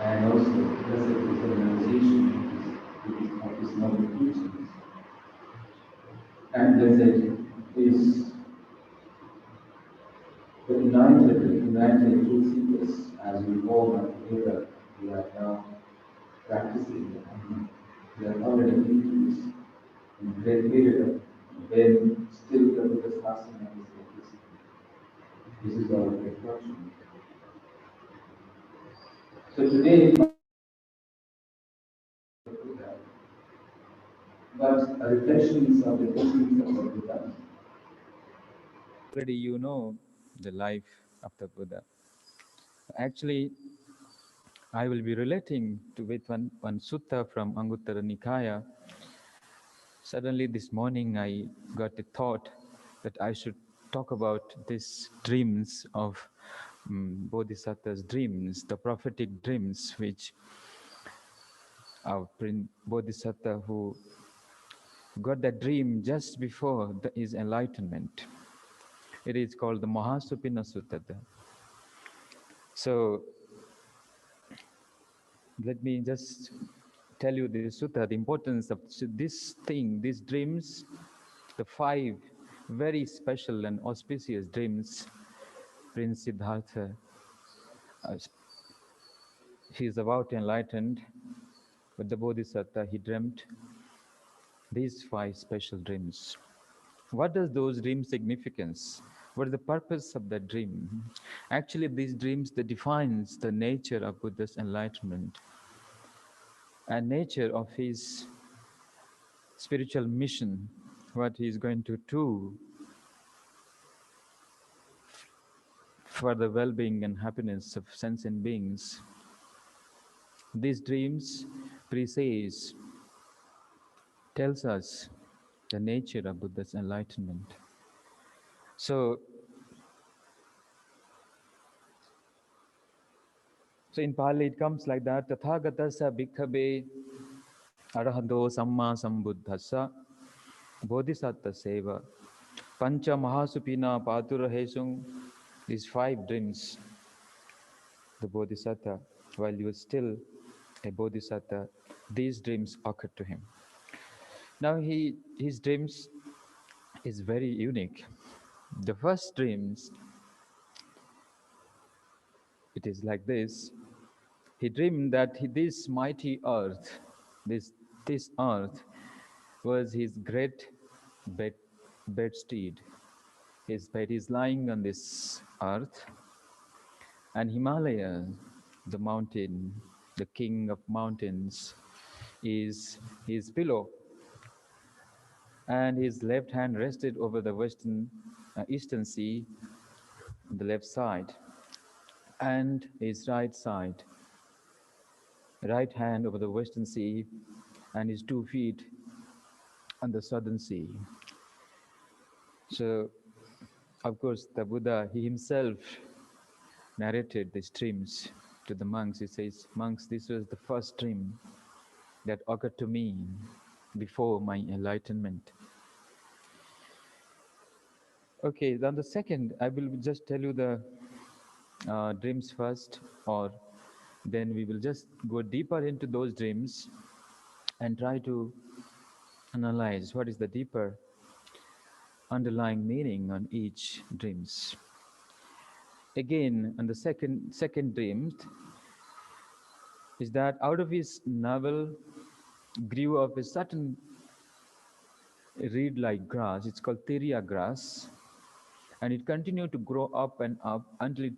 And also blessed is the realization of his noble teachings. And blessed is the united truth seekers, as we all are together, we are now practicing the Dhamma. We are already into this in great period when still the Buddha's asana is existing. This is our reflection. So today, Buddha, but reflections of the teachings of the Buddha. Already you know the life of the Buddha. Actually, I will be relating to with one sutta from Anguttara Nikaya. Suddenly this morning I got the thought that I should talk about these dreams of Bodhisattva's dreams, the prophetic dreams which our Bodhisattva who got that dream just before his enlightenment. It is called the Mahasupina Sutta. So let me just tell you the sutta, the importance of this thing, these dreams, the 5 very special and auspicious dreams. Prince Siddhartha, uh, he is about enlightened, but the Bodhisattva, he dreamt these 5 special dreams. What does those dreams significance? What is the purpose of that dream? Actually, these dreams, they defines the nature of Buddha's enlightenment and nature of his spiritual mission, what he is going to do for the well-being and happiness of sentient beings. These dreams presage, tells us the nature of Buddha's enlightenment. So in Pali it comes like that, Tathagatasa bhikkhabe arahado samma sambuddhassa bodhisattva seva pancha mahasupina paturahesung. These 5 dreams, the Bodhisattva, while he was still a Bodhisattva, these dreams occurred to him. Now his dreams is very unique. The first dreams, it is like this. He dreamed that this mighty earth, this earth was his great bedstead. His bed is lying on this earth, and Himalaya, the mountain, the king of mountains, is his pillow, and his left hand rested over the eastern sea on the left side, and his right hand over the western sea, and his 2 feet on the southern sea. So, of course, the Buddha, he himself narrated these dreams to the monks. He says, monks, this was the first dream that occurred to me before my enlightenment. Okay, then the second, I will just tell you the dreams first, or then we will just go deeper into those dreams and try to analyze what is the deeper underlying meaning on each dreams. Again, on the second dream is that out of his navel grew up a certain reed-like grass. It's called Thiria grass, and it continued to grow up and up until it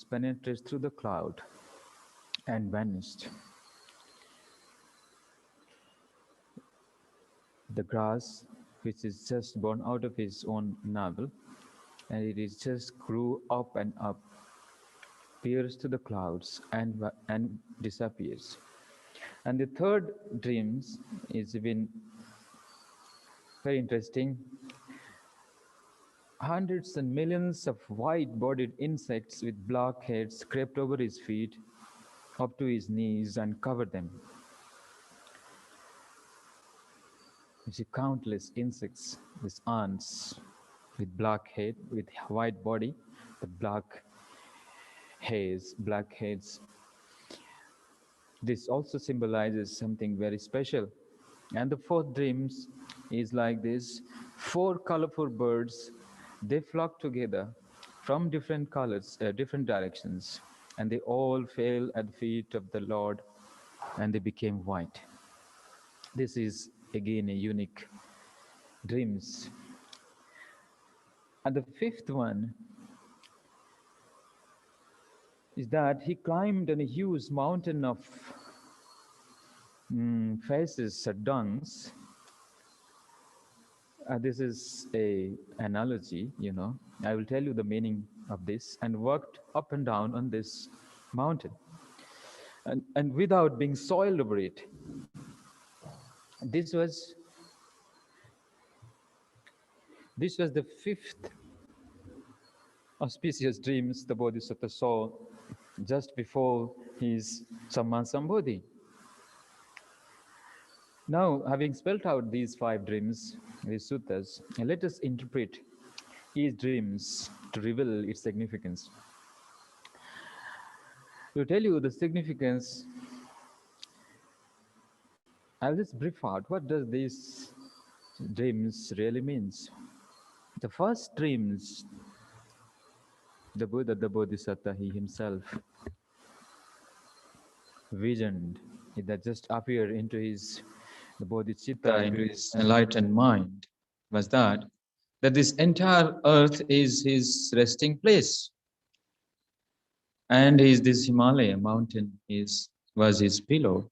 penetrates through the cloud and vanished. The grass, which is just born out of his own navel, and it is just grew up and up, pierced to the clouds and disappears. And the third dreams is even very interesting. Hundreds and millions of white-bodied insects with black heads crept over his feet up to his knees and covered them. You see countless insects, these ants with black head, with white body, but black heads. This also symbolizes something very special. And the fourth dreams is like this. 4 colorful birds, they flocked together from different colors, different directions, and they all fell at the feet of the Lord, and they became white. This is again a unique dreams. And the fifth one is that he climbed on a huge mountain of faces or dungs. This is a analogy, you know. I will tell you the meaning of this, and walked up and down on this mountain, and without being soiled over it. This was the fifth auspicious dreams the Bodhisattva saw just before his Sammasambodhi. Now, having spelled out these 5 dreams, these suttas, let us interpret each dreams to reveal its significance. To tell you the significance, I'll just brief out what does these dreams really means. The first dreams, the Buddha, the Bodhisattva, he himself visioned, that just appeared into his the bodhicitta, into his enlightened mind, was that this entire earth is his resting place, and this Himalaya mountain was his pillow.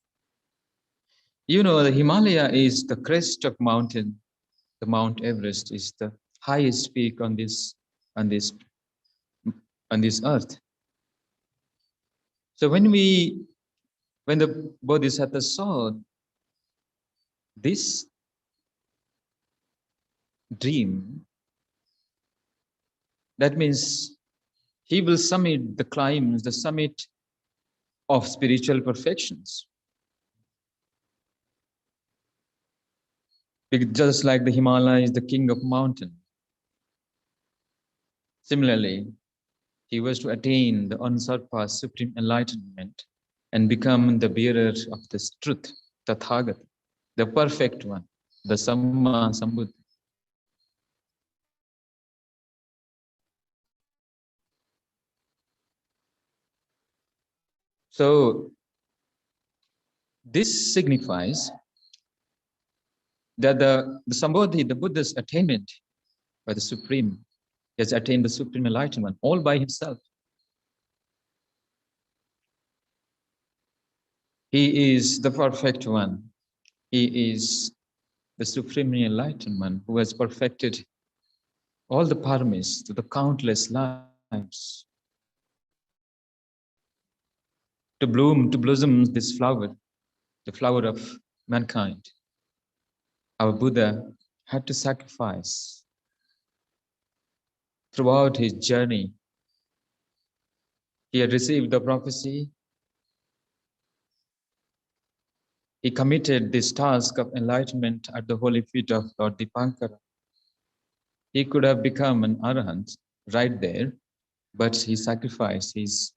You know, the Himalaya is the crest of mountain. The Mount Everest is the highest peak on this earth. So when the Bodhisattva saw this dream, that means he will summit the summit of spiritual perfections. Just like the Himalaya is the king of mountain. Similarly, he was to attain the unsurpassed supreme enlightenment and become the bearer of this truth, Tathagata, the perfect one, the Samma Sambuddha. So this signifies that the Sambodhi, the Buddha's attainment by the Supreme, he has attained the Supreme Enlightenment all by himself. He is the perfect one. He is the Supremely Enlightened One who has perfected all the paramis to the countless lives. To blossom this flower, the flower of mankind, our Buddha had to sacrifice throughout his journey. He had received the prophecy. He committed this task of enlightenment at the holy feet of Lord Dipankara. He could have become an arahant right there, but he sacrificed his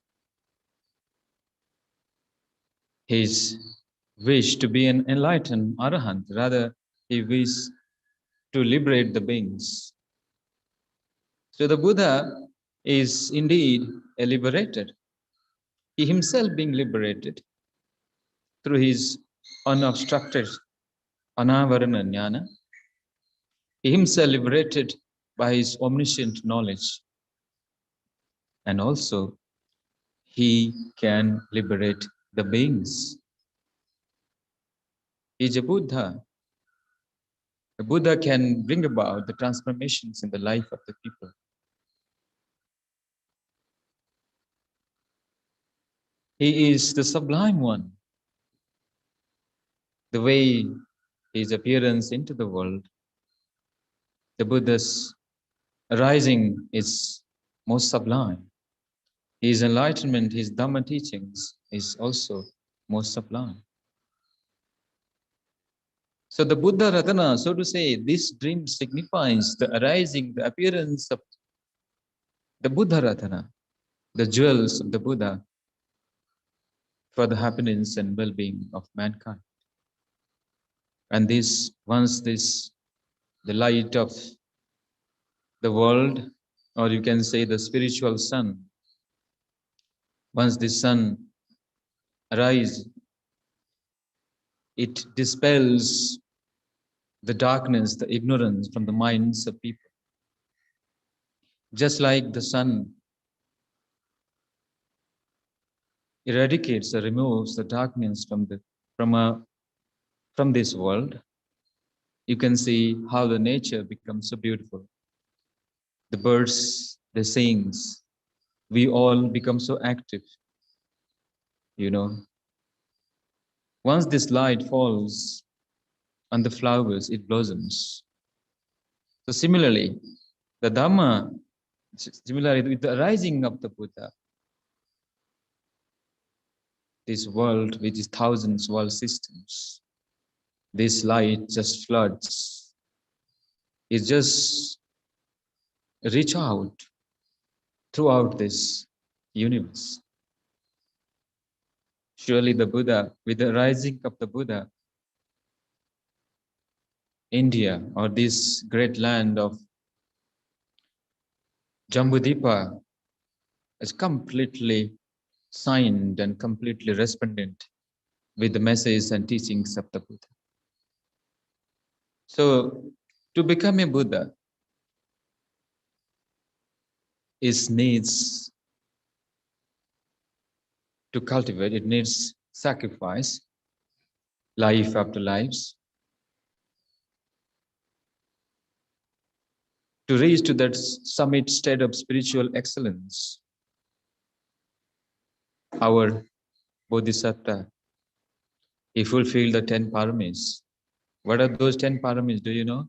wish to be an enlightened arahant. Rather, he wished to liberate the beings. So the Buddha is indeed a liberator. He himself being liberated through his unobstructed anavarana jnana. He himself liberated by his omniscient knowledge. And also, he can liberate the beings. He is a Buddha. A Buddha can bring about the transformations in the life of the people. He is the sublime one. The way his appearance into the world, the Buddha's arising is most sublime. His enlightenment, his Dhamma teachings is also most sublime. So the Buddha Ratana, so to say, this dream signifies the arising, the appearance of the Buddha Ratana, the jewels of the Buddha for the happiness and well-being of mankind. And once this the light of the world, or you can say the spiritual sun. Once the sun arises, it dispels the darkness, the ignorance from the minds of people. Just like the sun eradicates or removes the darkness from a from this world, you can see how the nature becomes so beautiful. The birds, the sings, we all become so active, you know. Once this light falls on the flowers, it blossoms. So similarly, the Dhamma, similarly with the rising of the Buddha, this world with its thousands world systems, this light just floods. It just reach out throughout this universe. Surely the Buddha, with the rising of the Buddha, India, or this great land of Jambudvipa, is completely signed and completely resplendent with the messages and teachings of the Buddha. So, to become a Buddha is needs to cultivate, it needs sacrifice, life after lives. To reach to that summit state of spiritual excellence, our Bodhisattva, he fulfilled the 10 paramis. What are those 10 paramis? Do you know?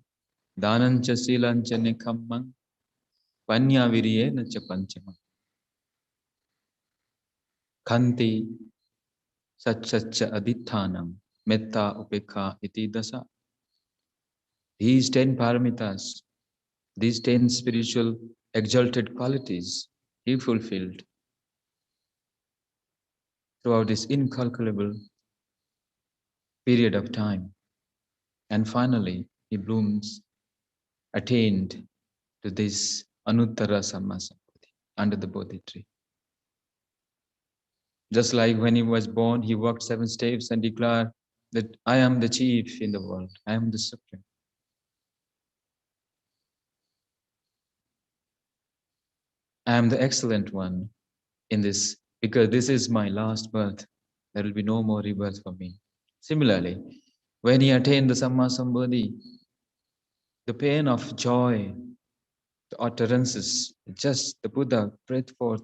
Dhanancha silancha nekammang panya viriye nacha panchama. Khanti satchacha adithanam metta upekha iti dasa. These 10 paramitas, these 10 spiritual exalted qualities, he fulfilled throughout this incalculable period of time. And finally, he blooms, attained to this Anuttara Sammasambuddhi under the Bodhi tree. Just like when he was born, he walked 7 steps and declared that I am the chief in the world, I am the supreme. I am the excellent one in this, because this is my last birth. There will be no more rebirth for me. Similarly, when he attained the Sammasambuddhi, the pain of joy, the utterances, just the Buddha breathed forth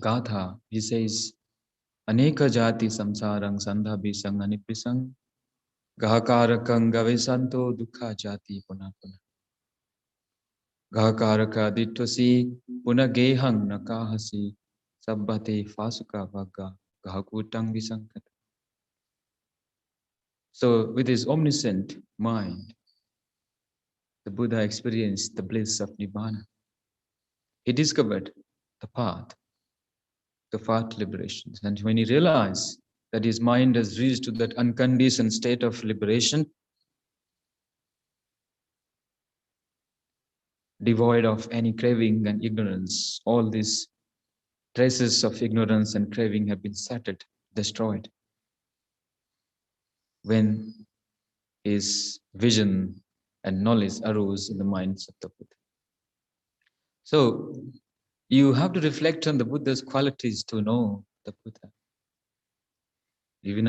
Gatha. He says, Aneka jati samsarang sandhabhisang anipisang gahakarakang gavesanto dukha jati puna puna. Gahakaraka ditwasi puna gehang nakahasi sabbate fasuka vagga gahakutang visankata. So with his omniscient mind, the Buddha experienced the bliss of Nibbana. He discovered the path liberation. And when he realized that his mind has reached to that unconditioned state of liberation, devoid of any craving and ignorance, all these traces of ignorance and craving have been shattered, destroyed. When his vision and knowledge arose in the minds of the Buddha. So you have to reflect on the Buddha's qualities to know the Buddha. Even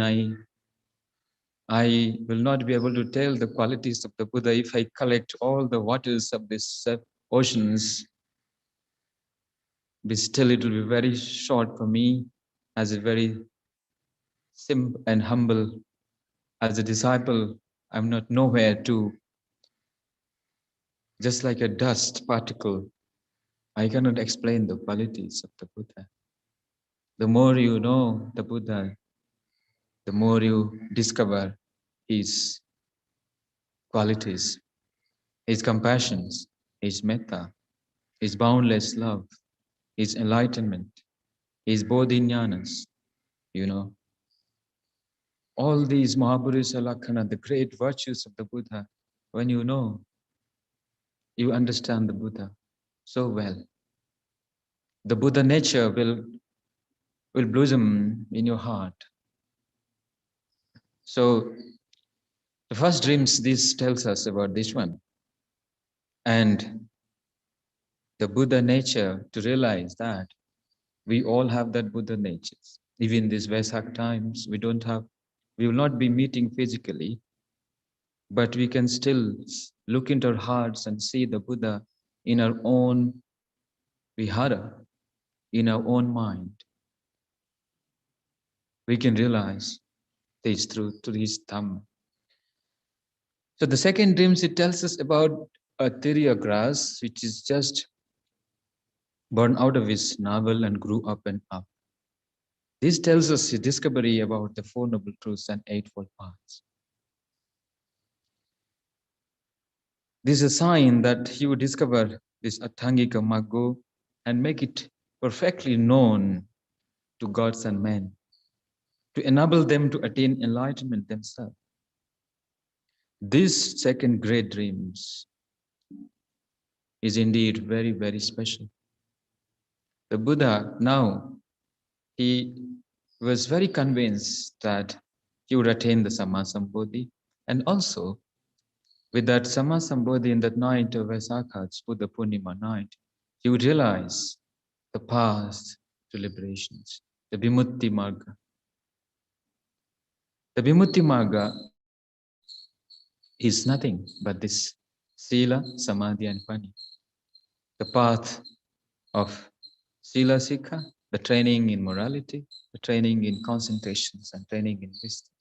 I will not be able to tell the qualities of the Buddha if I collect all the waters of these oceans. But still, it will be very short for me as a very simple and humble, as a disciple. I'm not nowhere to, just like a dust particle. I cannot explain the qualities of the Buddha. The more you know the Buddha, the more you discover his qualities, his compassion, his metta, his boundless love, his enlightenment, his bodhiñanas, you know. All these Mahapurusa Lakkhana, the great virtues of the Buddha, when you know, you understand the Buddha so well, the Buddha nature will blossom in your heart. So the first dreams, this tells us about this one. And the Buddha nature, to realize that we all have that Buddha nature. Even these Vesak times, we will not be meeting physically, but we can still look into our hearts and see the Buddha in our own vihara, in our own mind. We can realize this through this Dhamma. So the second dreams, it tells us about a Tiriya grass, which is just born out of his navel and grew up and up. This tells us a discovery about the Four Noble Truths and Eightfold Paths. This is a sign that he would discover this Atthangika Maggo and make it perfectly known to gods and men, to enable them to attain enlightenment themselves. This second great dreams is indeed very, very special. The Buddha now, he was very convinced that he would attain the Sammasambodhi, and also with that Sammasambodhi in that night of Vaisakha, Buddha Purnima night, he would realize the path to liberations, the Vimutti Marga. The Vimutti Marga is nothing but this Sila, Samadhi, and Pani. The path of Sila Sikha, the training in morality, the training in concentrations, and training in wisdom.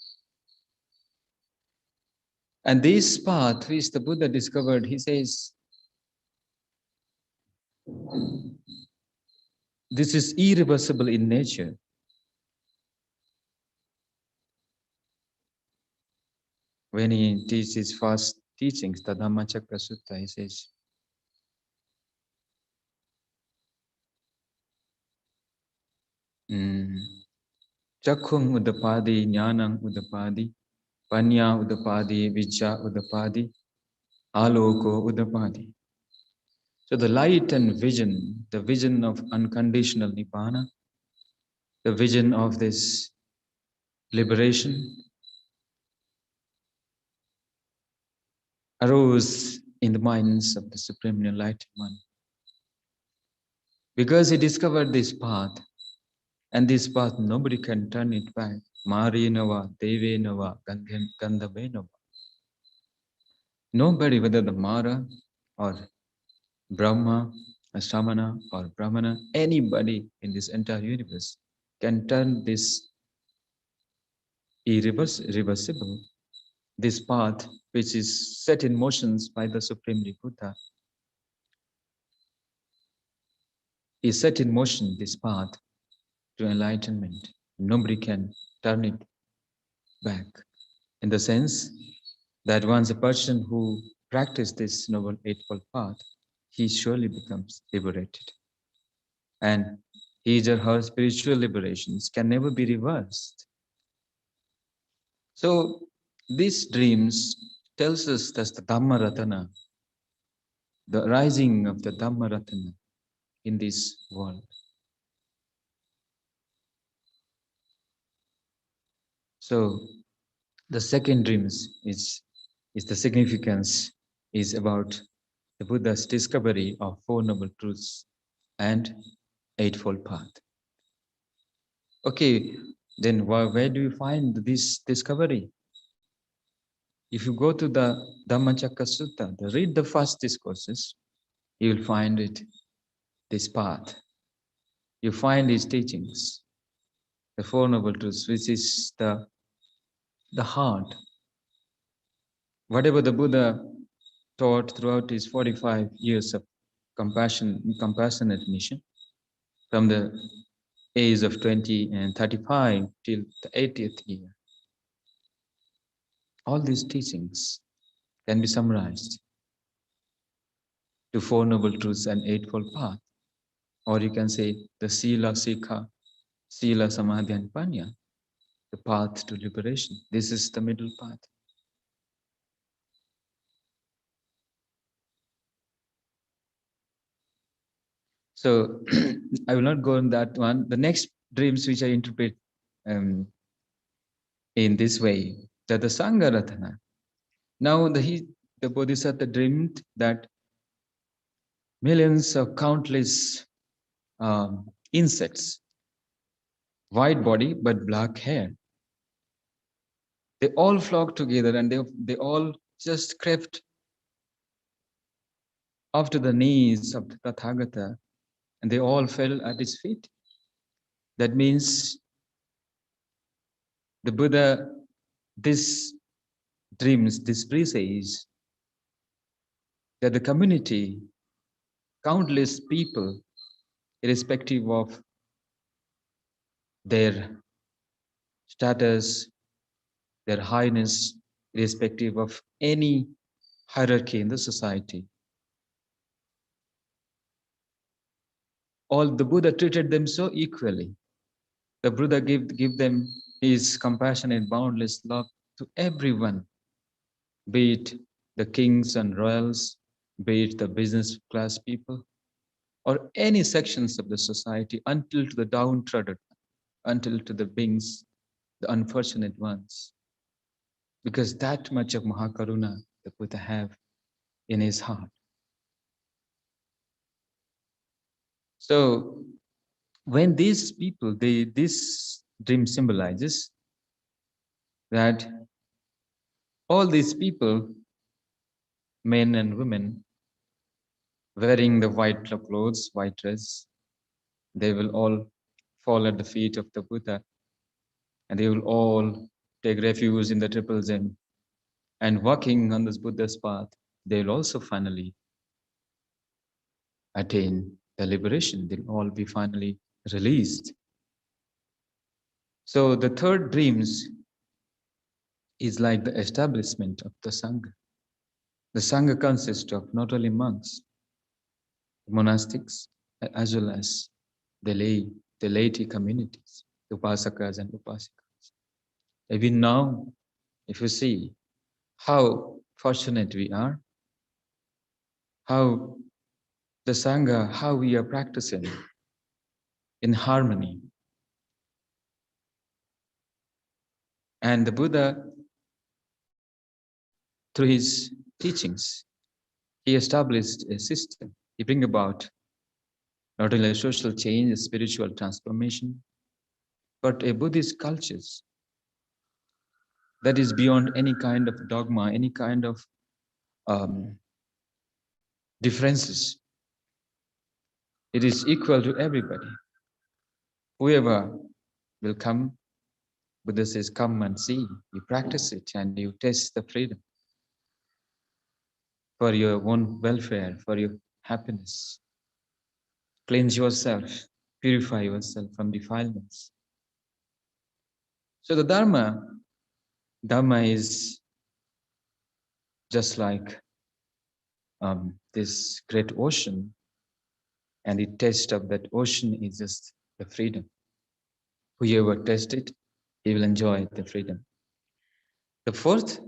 And this path, which the Buddha discovered, he says, this is irreversible in nature. When he teaches his first teachings, the Dhamma Sutta, he says, Chakhung Udapadi, Jnanang Udapadi, Panya Udapadi, Vijja Udapadi, Aloko Udapadi. So the light and vision, the vision of unconditional Nibbana, the vision of this liberation, arose in the minds of the Supreme Enlightened One. Because he discovered this path, and this path, nobody can turn it back. Marinava, Devenava, Gandhavenava. Nobody, whether the Mara or Brahma, a Samana or Brahmana, anybody in this entire universe can turn this irreversible, this path which is set in motions by the Supreme Buddha, is set in motion, this path to enlightenment. Nobody can turn it back. In the sense that once a person who practices this Noble Eightfold Path, he surely becomes liberated. And his or her spiritual liberations can never be reversed. So these dreams tells us that the Dhamma Ratana, the rising of the Dhamma Ratana in this world. So the second dreams is the significance is about the Buddha's discovery of Four Noble Truths and Eightfold Path. Okay, then where do you find this discovery? If you go to the Dhammacakka Sutta, read the first discourses, you will find it, this path. You find his teachings, the Four Noble Truths, which is the heart. Whatever the Buddha taught throughout his 45 years of compassionate mission, from the age of 20 and 35 till the 80th year. All these teachings can be summarized to Four Noble Truths and Eightfold Path. Or you can say the Sila Sikha, Sila Samadhi and Panya, the path to liberation. This is the middle path. So I will not go on that one. The next dreams which I interpret um, in this way, that the Sangaratana. Now the Bodhisattva dreamed that millions of countless insects, white body but black hair, they all flocked together and they all just crept up to the knees of the Tathagata and they all fell at his feet. That means the Buddha, this dreams, this presage that the community, countless people, irrespective of their status, their highness, irrespective of any hierarchy in the society, all the Buddha treated them so equally. The Buddha give them his compassionate, boundless love to everyone, be it the kings and royals, be it the business class people, or any sections of the society, until to the downtrodden, until to the beings, the unfortunate ones. Because that much of Mahakaruna the Buddha have in his heart. So when these people, this dream symbolizes that all these people, men and women, wearing the white clothes, white dress, they will all fall at the feet of the Buddha and they will all take refuge in the triple Zen. And walking on this Buddha's path, they will also finally attain the liberation. They'll all be finally released. So the third dreams is like the establishment of the Sangha. The Sangha consists of not only monks, monastics, as well as the laity communities, the upasakas and upasikas. Even now, if you see how fortunate we are, how the Sangha, how we are practicing in harmony. And the Buddha, through his teachings, he established a system. He bring about not only a social change, a spiritual transformation, but a Buddhist culture that is beyond any kind of dogma, any kind of um, differences. It is equal to everybody. Whoever will come, Buddha says, come and see. You practice it and you taste the freedom for your own welfare, for your happiness. Cleanse yourself, purify yourself from defilements. So the Dhamma is just like this great ocean, and the taste of that ocean is just the freedom. Whoever tastes it, he will enjoy the freedom. The fourth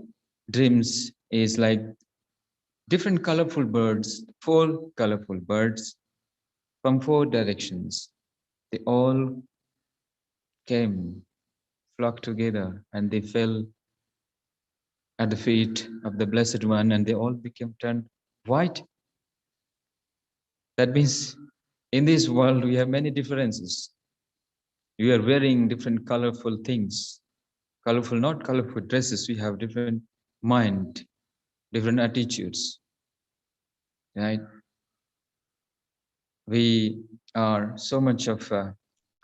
dreams is like different colorful birds, 4 colorful birds from 4 directions. They all came, flocked together, and they fell at the feet of the Blessed One, and they all became turned white. That means in this world we have many differences. We are wearing different colorful things, colorful, not colorful dresses. We have different mind, different attitudes, right? We are so much of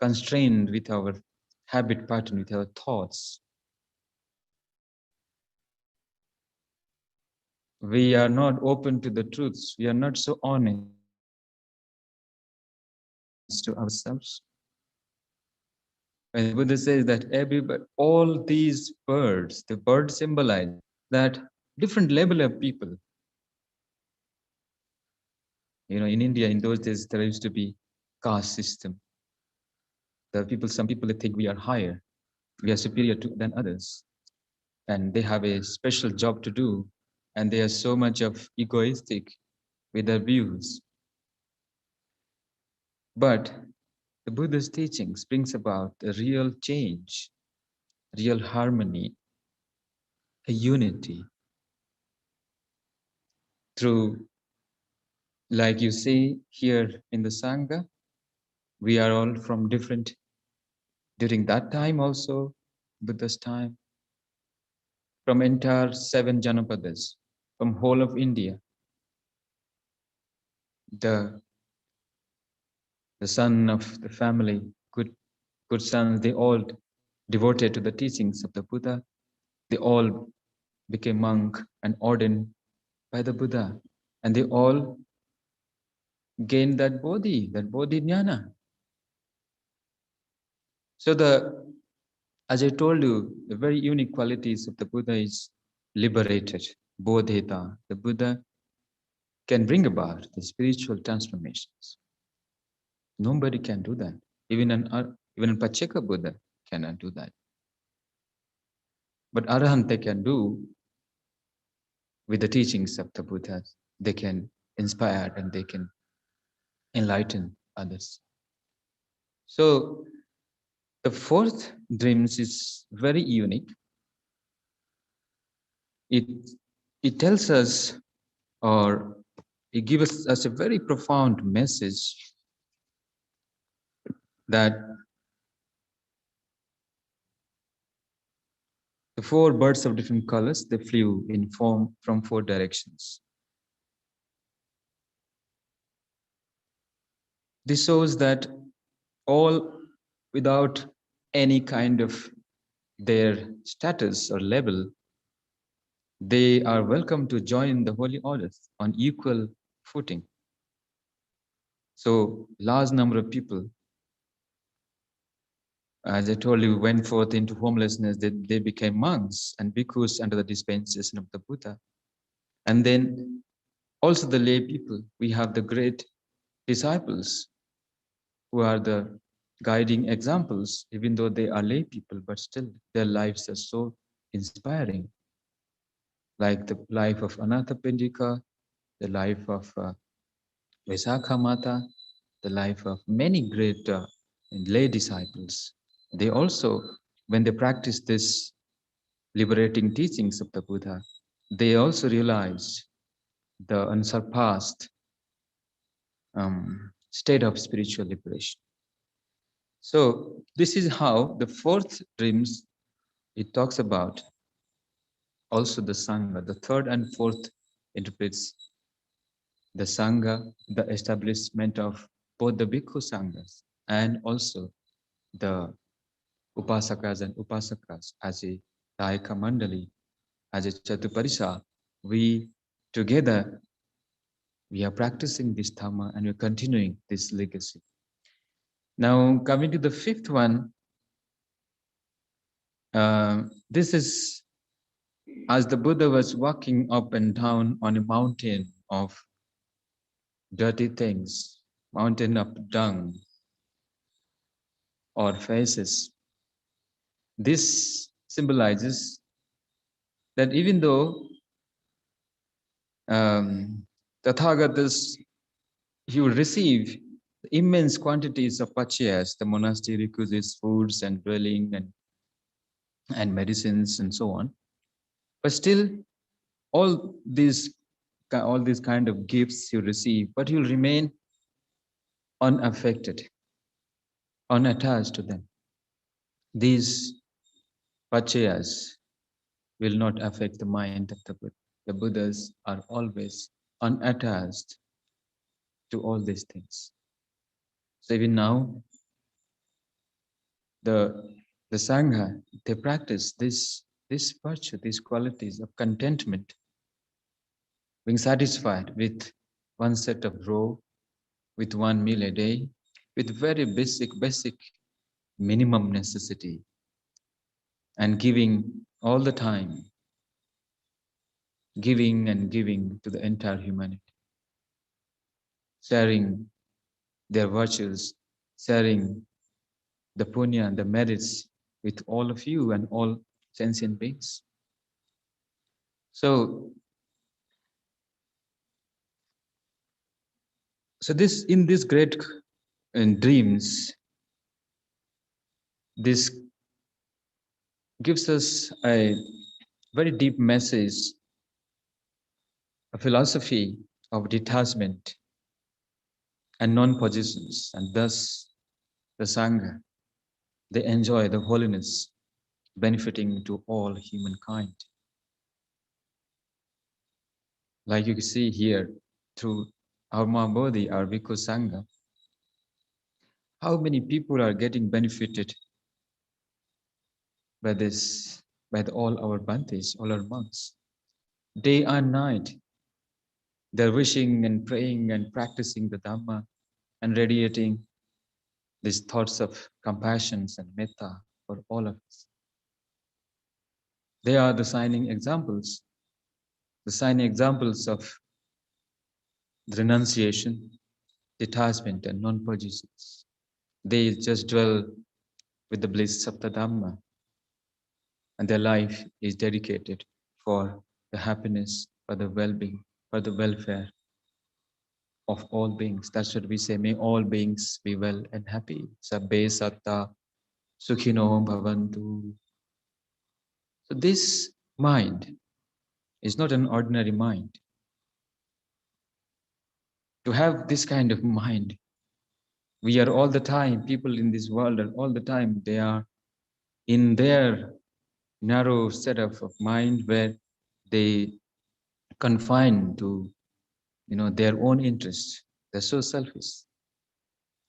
constrained with our habit pattern, with our thoughts. We are not open to the truths. We are not so honest to ourselves. When the Buddha says that all these birds, the bird symbolize that different level of people. You know, in India, in those days, there used to be caste system. Some people they think we are higher, we are superior than others, and they have a special job to do, and they are so much of egoistic with their views. But the Buddha's teachings brings about a real change, real harmony, a unity through, like you see here in the Sangha, we are all from different, during that time also, Buddha's time, from entire 7 Janapadas, from whole of India, the son of the family, good sons, they all devoted to the teachings of the Buddha. They all became monk and ordained by the Buddha. And they all gained that bodhi jnana. So as I told you, the very unique qualities of the Buddha is liberated, bodhita. The Buddha can bring about the spiritual transformations. Nobody can do that. Even an Pacheka Buddha cannot do that. But Arahant can do with the teachings of the Buddha. They can inspire and they can enlighten others. So the fourth dreams is very unique. It it tells us, or it gives us a very profound message that the 4 birds of different colors, they flew in form from 4 directions. This shows that all, without any kind of their status or level, they are welcome to join the holy orders on equal footing. So large number of people, as I told you, went forth into homelessness. They became monks and bhikkhus under the dispensation of the Buddha. And then also the lay people, we have the great disciples who are the guiding examples, even though they are lay people, but still their lives are so inspiring. Like the life of Anathapindika, the life of Vaisakha Mata, the life of many great lay disciples. They also, when they practice this liberating teachings of the Buddha, they also realize the unsurpassed state of spiritual liberation. So this is how the fourth dreams, it talks about also the Sangha. The third and fourth interprets the Sangha, the establishment of both the Bhikkhu Sanghas and also the Upasakas and Upasakas as a Dayaka Mandali, as a Chatuparisa. We together, we are practicing this Dhamma and we're continuing this legacy. Now, coming to the fifth one, this is as the Buddha was walking up and down on a mountain of dirty things, mountain of dung or faces. This symbolizes that even though Tathagatas, he will receive immense quantities of pachayas, the monastery requisites, foods and dwelling and medicines and so on, but still all these kind of gifts you receive, but you'll remain unaffected, unattached to them. These pachayas will not affect the mind of the Buddha. The Buddhas are always unattached to all these things. So even now, the Sangha, they practice this virtue, these qualities of contentment, being satisfied with one set of robe, with one meal a day, with very basic minimum necessity, and giving all the time, giving and giving to the entire humanity, sharing their virtues, sharing the punya and the merits with all of you and all sentient beings. So this, in this great in dreams, this gives us a very deep message, a philosophy of detachment and non-possessions, and thus the Sangha, they enjoy the holiness benefiting to all humankind. Like you can see here through our Mahabodhi, our Bhikkhu Sangha, how many people are getting benefited by this, by all our Bhantes, all our monks. Day and night, they're wishing and praying and practicing the Dhamma and radiating these thoughts of compassion and metta for all of us. They are the shining examples of the renunciation, detachment, and non-possessions. They just dwell with the bliss of the Dhamma, and their life is dedicated for the happiness, for the well-being, for the welfare of all beings. That's what we say, may all beings be well and happy. Sabbe satta sukhino bhavantu. So this mind is not an ordinary mind. To have this kind of mind, we are all the time, people in this world are all the time, they are in their narrow setup of mind where they confine to their own interests. They're so selfish.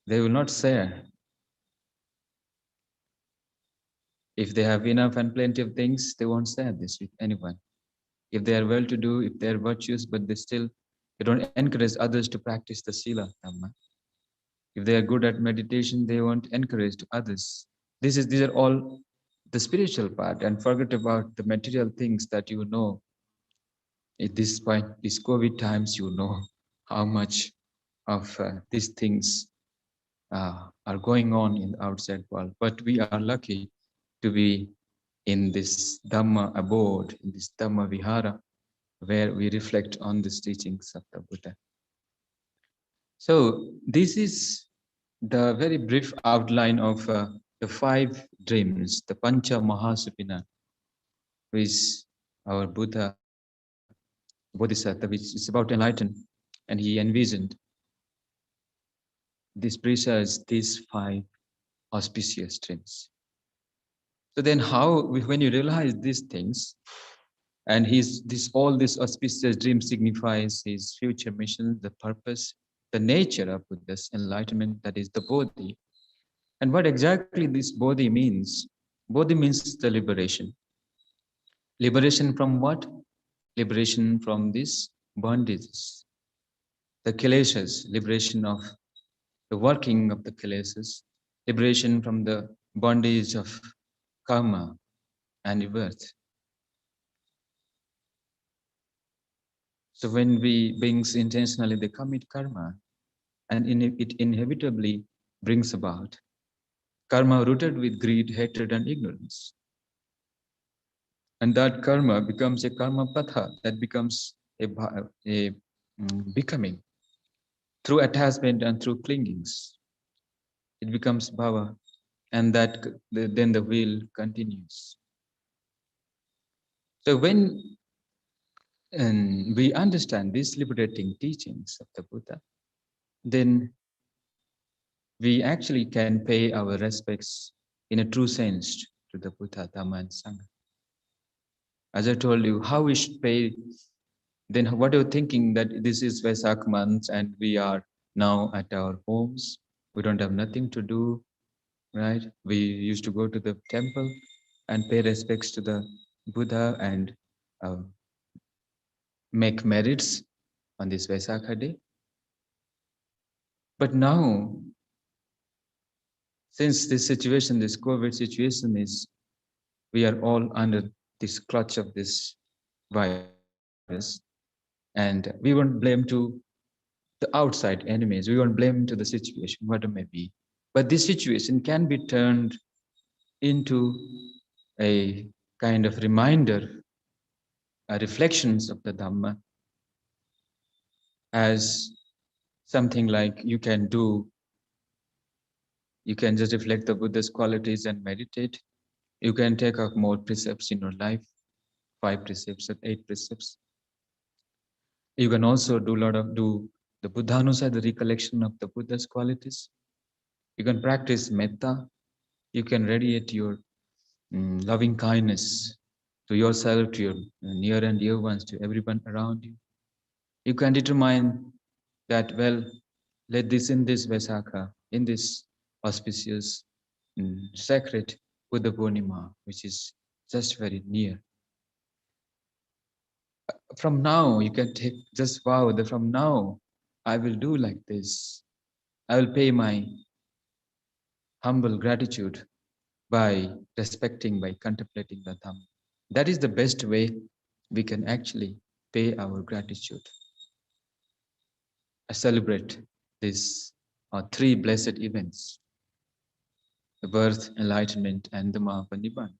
They will not share. If they have enough and plenty of things, they won't share this with anyone. If they are well to do, if they are virtuous, but they don't encourage others to practice the Sila Dhamma. If they are good at meditation, they won't encourage to others. These are all the spiritual part, and forget about the material things that you know. At this point, these COVID times, you know how much of these things are going on in the outside world. But we are lucky to be in this Dhamma abode, in this Dhamma vihara, where we reflect on the teachings of the Buddha. So this is the very brief outline of the 5 dreams, the Pancha Mahasupina, which our Buddha, Bodhisattva, which is about enlightenment, and he envisioned this presages these 5 auspicious dreams. So then when you realize these things, and all this auspicious dream signifies his future mission, the purpose, the nature of Buddha's enlightenment, that is the Bodhi. And what exactly this Bodhi means? Bodhi means the liberation. Liberation from what? Liberation from these bondages. The kilesas, liberation of the working of the kilesas, liberation from the bondage of karma and rebirth. So when we beings intentionally, they commit karma, and it inevitably brings about karma rooted with greed, hatred, and ignorance. And that karma becomes a karma patha, that becomes a becoming through attachment and through clingings. It becomes bhava, and then the wheel continues. So when we understand these liberating teachings of the Buddha, then we actually can pay our respects in a true sense to the Buddha, Dhamma, and Sangha. As I told you, how we should pay, then what are you thinking that this is Vesak month and we are now at our homes, we don't have nothing to do, right? We used to go to the temple and pay respects to the Buddha and uh, make merits on this Vaisakha day. But now, since this situation, this COVID situation is, we are all under this clutch of this virus, and we won't blame to the outside enemies, we won't blame to the situation, what it may be. But this situation can be turned into a kind of reminder, reflections of the Dhamma, as something like you can do You can just reflect the Buddha's qualities and meditate. You can take up more precepts in your life, 5 precepts or 8 precepts. You can also do the Buddhanusa, the recollection of the Buddha's qualities. You can practice metta. You can radiate your loving kindness to yourself, to your near and dear ones, to everyone around you. You can determine that, well, let this in this Vaisakha, in this auspicious, sacred Buddha Purnima, which is just very near. From now, you can take just vow that from now, I will do like this. I will pay my humble gratitude by respecting, by contemplating the Dhamma. That is the best way we can actually pay our gratitude. I celebrate these 3 blessed events: the birth, enlightenment, and the Mahaparinibbana.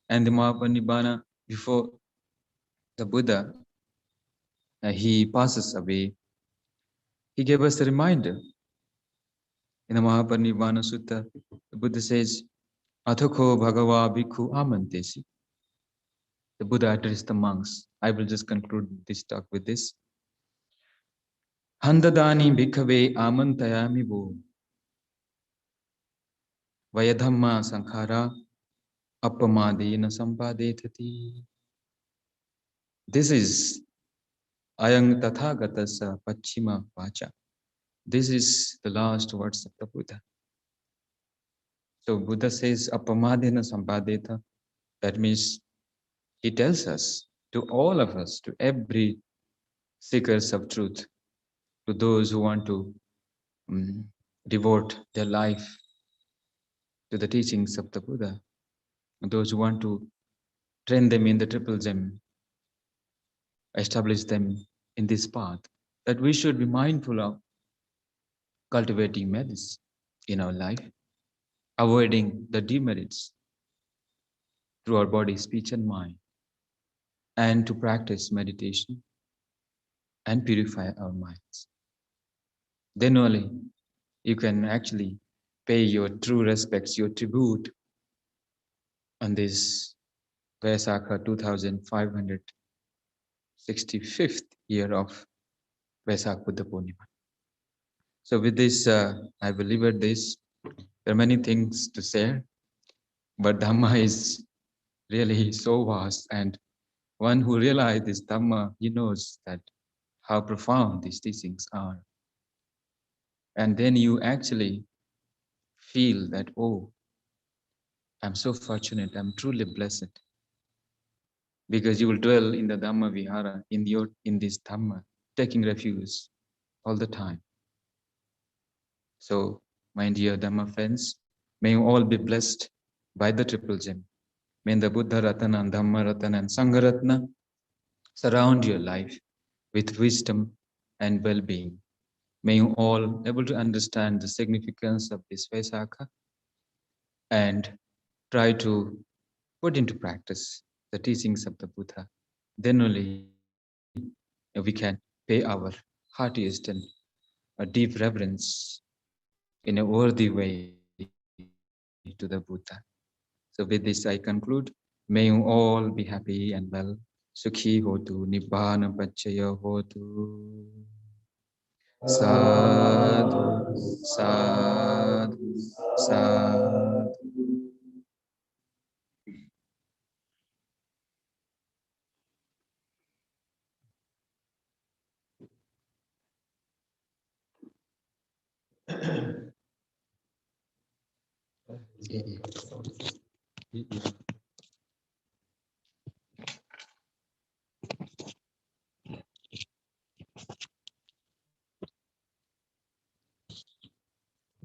And the Mahaparinibbana, before the Buddha, he passes away, he gave us a reminder. In the Mahaparinibbana Sutta, the Buddha says, Athako Bhagava Bhikkhu Amantesi. The Buddha addressed the monks. I will just conclude this talk with this. Handadani bhikkhave amantayami vo vayadhamma sankhara appamadena sampadetati. This is ayang tathagatasa pachima vacha. This is the last words of the Buddha. So Buddha says appamadena sampadeta. That means he tells us, to all of us, to every seekers of truth, to those who want to devote their life to the teachings of the Buddha, those who want to train them in the triple gem, establish them in this path, that we should be mindful of cultivating merits in our life, avoiding the demerits through our body, speech, and mind, and to practice meditation and purify our minds. Then only you can actually pay your true respects, your tribute on this Vaisakha 2565th year of Vaisakh Buddha Purnima. So with this, I will leave it this. There are many things to share, but Dhamma is really so vast, and one who realizes this Dhamma, he knows that how profound these teachings are. And then you actually feel that, oh, I'm so fortunate, I'm truly blessed. Because you will dwell in the Dhamma Vihara, in this Dhamma, taking refuge all the time. So, my dear Dhamma friends, may you all be blessed by the triple gem. May the Buddha Ratana, Dhamma Ratana, and Sangha Ratana surround your life with wisdom and well-being. May you all able to understand the significance of this Vaisakha and try to put into practice the teachings of the Buddha. Then only we can pay our heartiest and a deep reverence in a worthy way to the Buddha. So with this I conclude. May you all be happy and well. Sukhi hotu, Nibbana Pachaya hotu. Sadhu, sadhu, sadhu.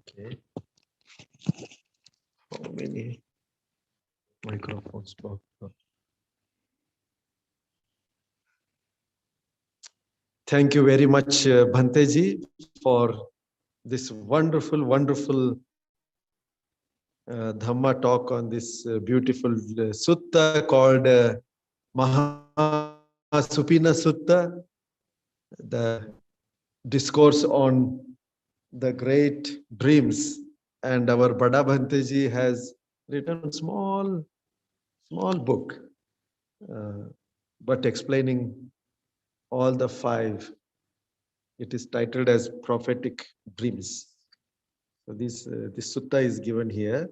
Okay. How many microphones? Thank you very much, Bhanteji, for this wonderful, wonderful Dhamma talk on this beautiful sutta called Mahasupina Sutta, the discourse on the great dreams And our Bada Bhanteji has written one small book, uh, but explaining all the five. It is titled as Prophetic Dreams. So this sutta is given here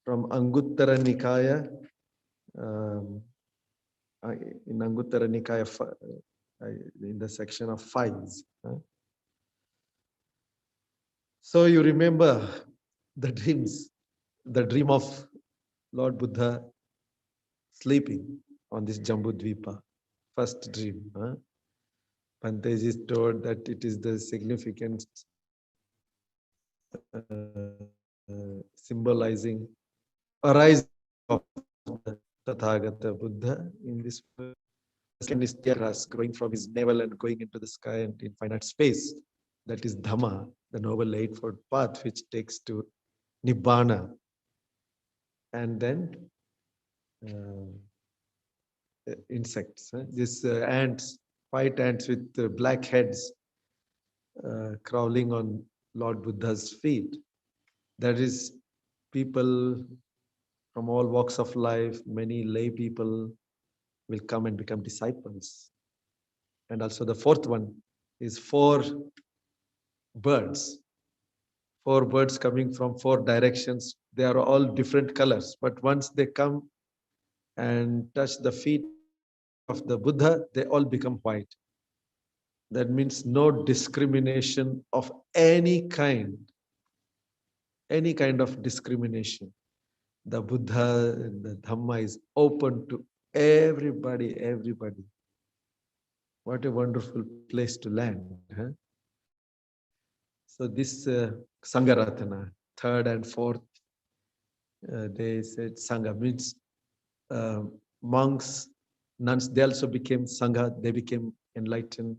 from Anguttara Nikaya. Um, in Anguttara Nikaya, in the section of fives. So you remember the dreams, the dream of Lord Buddha sleeping on this Jambudvipa, first dream. Panteji is told that it is the significance symbolizing arising of the Tathagata Buddha in this world. Second is grass growing from his navel and going into the sky and infinite space. That is Dhamma, the Noble Eightfold Path, which takes to Nibbana. And then insects. These ants, white ants with black heads crawling on Lord Buddha's feet. That is people from all walks of life, many lay people will come and become disciples. And also the fourth one is four birds coming from four directions. They are all different colors, but once they come and touch the feet of the Buddha, they all become white. That means no discrimination of any kind of discrimination. The Buddha and the Dhamma is open to everybody. What a wonderful place to land. So this Sangaratana, third and fourth, they said Sangha means uh, monks, nuns, they also became Sangha, they became enlightened.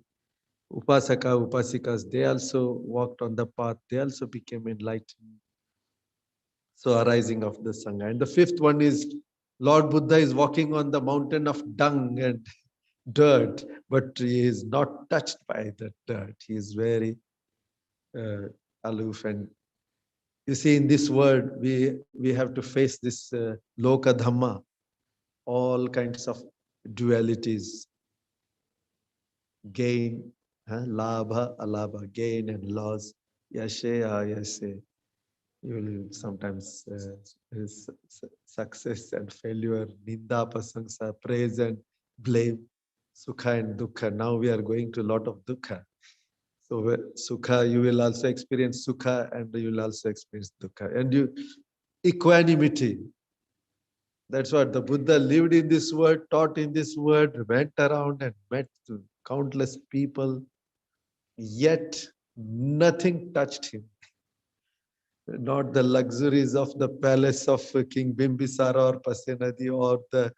Upasaka, Upasikas, they also walked on the path, they also became enlightened. So arising of the Sangha. And the fifth one is Lord Buddha is walking on the mountain of dung and dirt, but he is not touched by the dirt. He is very aloof. And you see, in this world, we have to face this Loka Dhamma, all kinds of dualities, gain, labha, alabha, gain and loss, yashe, ayashe. You will sometimes success and failure, ninda, prasangsa, praise and blame, sukha and dukkha. Now we are going to a lot of dukkha. So sukha, you will also experience sukha and you will also experience dukkha. And equanimity. That's what the Buddha lived in this world, taught in this world, went around and met countless people, yet nothing touched him. Not the luxuries of the palace of King Bimbisara or Pasenadi or the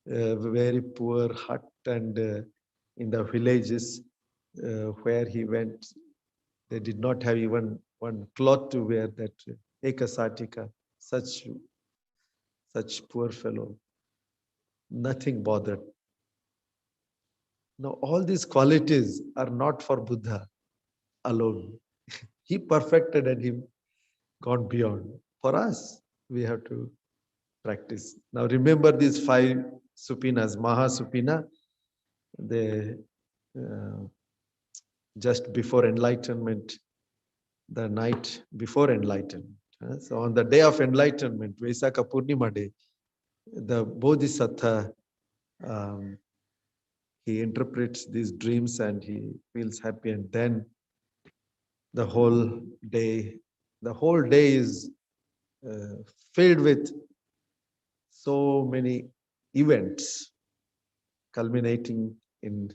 very poor hut and in the villages where he went. They did not have even one cloth to wear, that Ekasatika, such poor fellow. Nothing bothered. Now, all these qualities are not for Buddha alone. He perfected and he gone beyond. For us, we have to practice. Now, remember these five supinas, Mahasupina, they just before enlightenment, the night before enlightenment. So on the day of enlightenment, Vaisakha Purnima day, the Bodhisattva, he interprets these dreams and he feels happy, and then the whole day, is uh, filled with so many events culminating in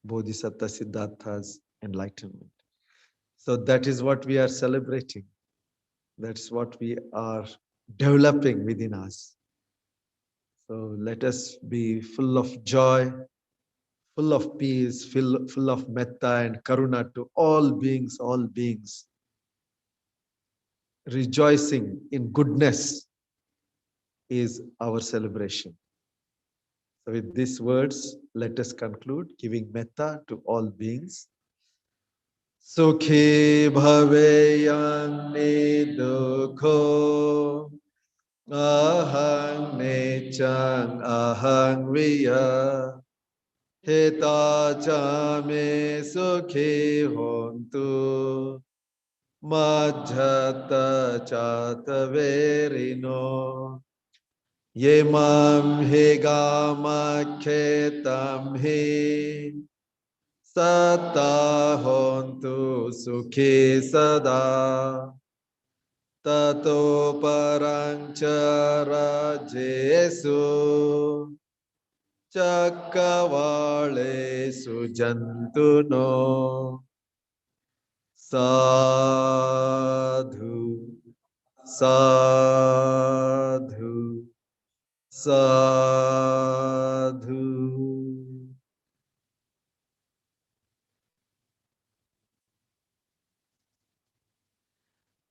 Bodhisattva Siddhartha's enlightenment. So that is what we are celebrating. That's what we are developing within us. So let us be full of joy, full of peace, full of metta and karuna to all beings, rejoicing in goodness is our celebration. So with these words, let us conclude, giving metta to all beings. Sukhi bhaveyan nidukho ahang nechang ahang viya heta chame sukhi hontu majjata chataverino ye mam he gama khetam he Sata hontu sukhi sada tato paranchara jesu chakavale sujantuno sadhu sadhu sadhu.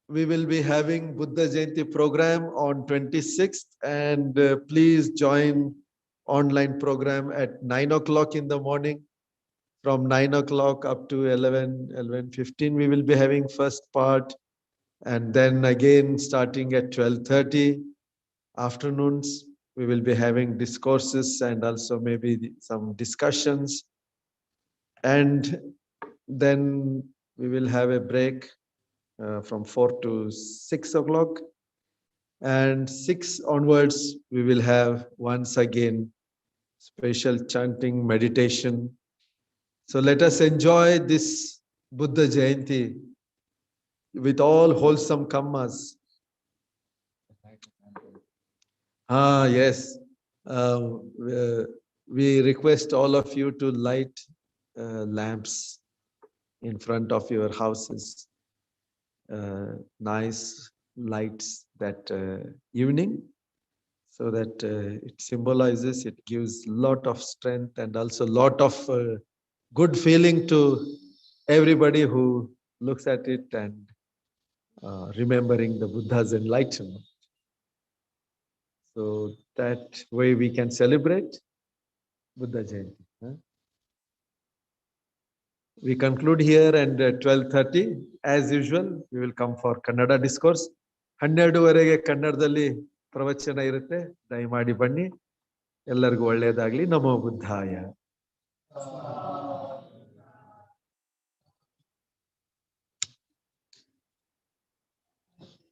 We will be having Buddha Jayanti program on 26th, and please join online program at 9 o'clock in the morning. From 9 o'clock up to 11:15, we will be having first part, and then again starting at 12:30 afternoons, we will be having discourses and also maybe some discussions. And then we will have a break from 4 to 6 o'clock. And 6 onwards, we will have once again special chanting, meditation. So let us enjoy this Buddha Jayanti with all wholesome kammas. Yes. We request all of you to light lamps in front of your houses. Nice lights that evening, so that it symbolizes, it gives lot of strength and also lot of good feeling to everybody who looks at it and remembering the Buddha's enlightenment. So that way we can celebrate Buddha Jayanti. We conclude here, and 12:30 as usual we will come for Kannada discourse. 12:30 ಕನ್ನಡದಲ್ಲಿ ಪ್ರವಚನ ಇರುತ್ತೆ. ದಯಮಾಡಿ ಬನ್ನಿ. ಎಲ್ಲರಿಗೂ ಒಳ್ಳೆಯದಾಗಲಿ. ನಮೋ ಬುದ್ಧಾಯ.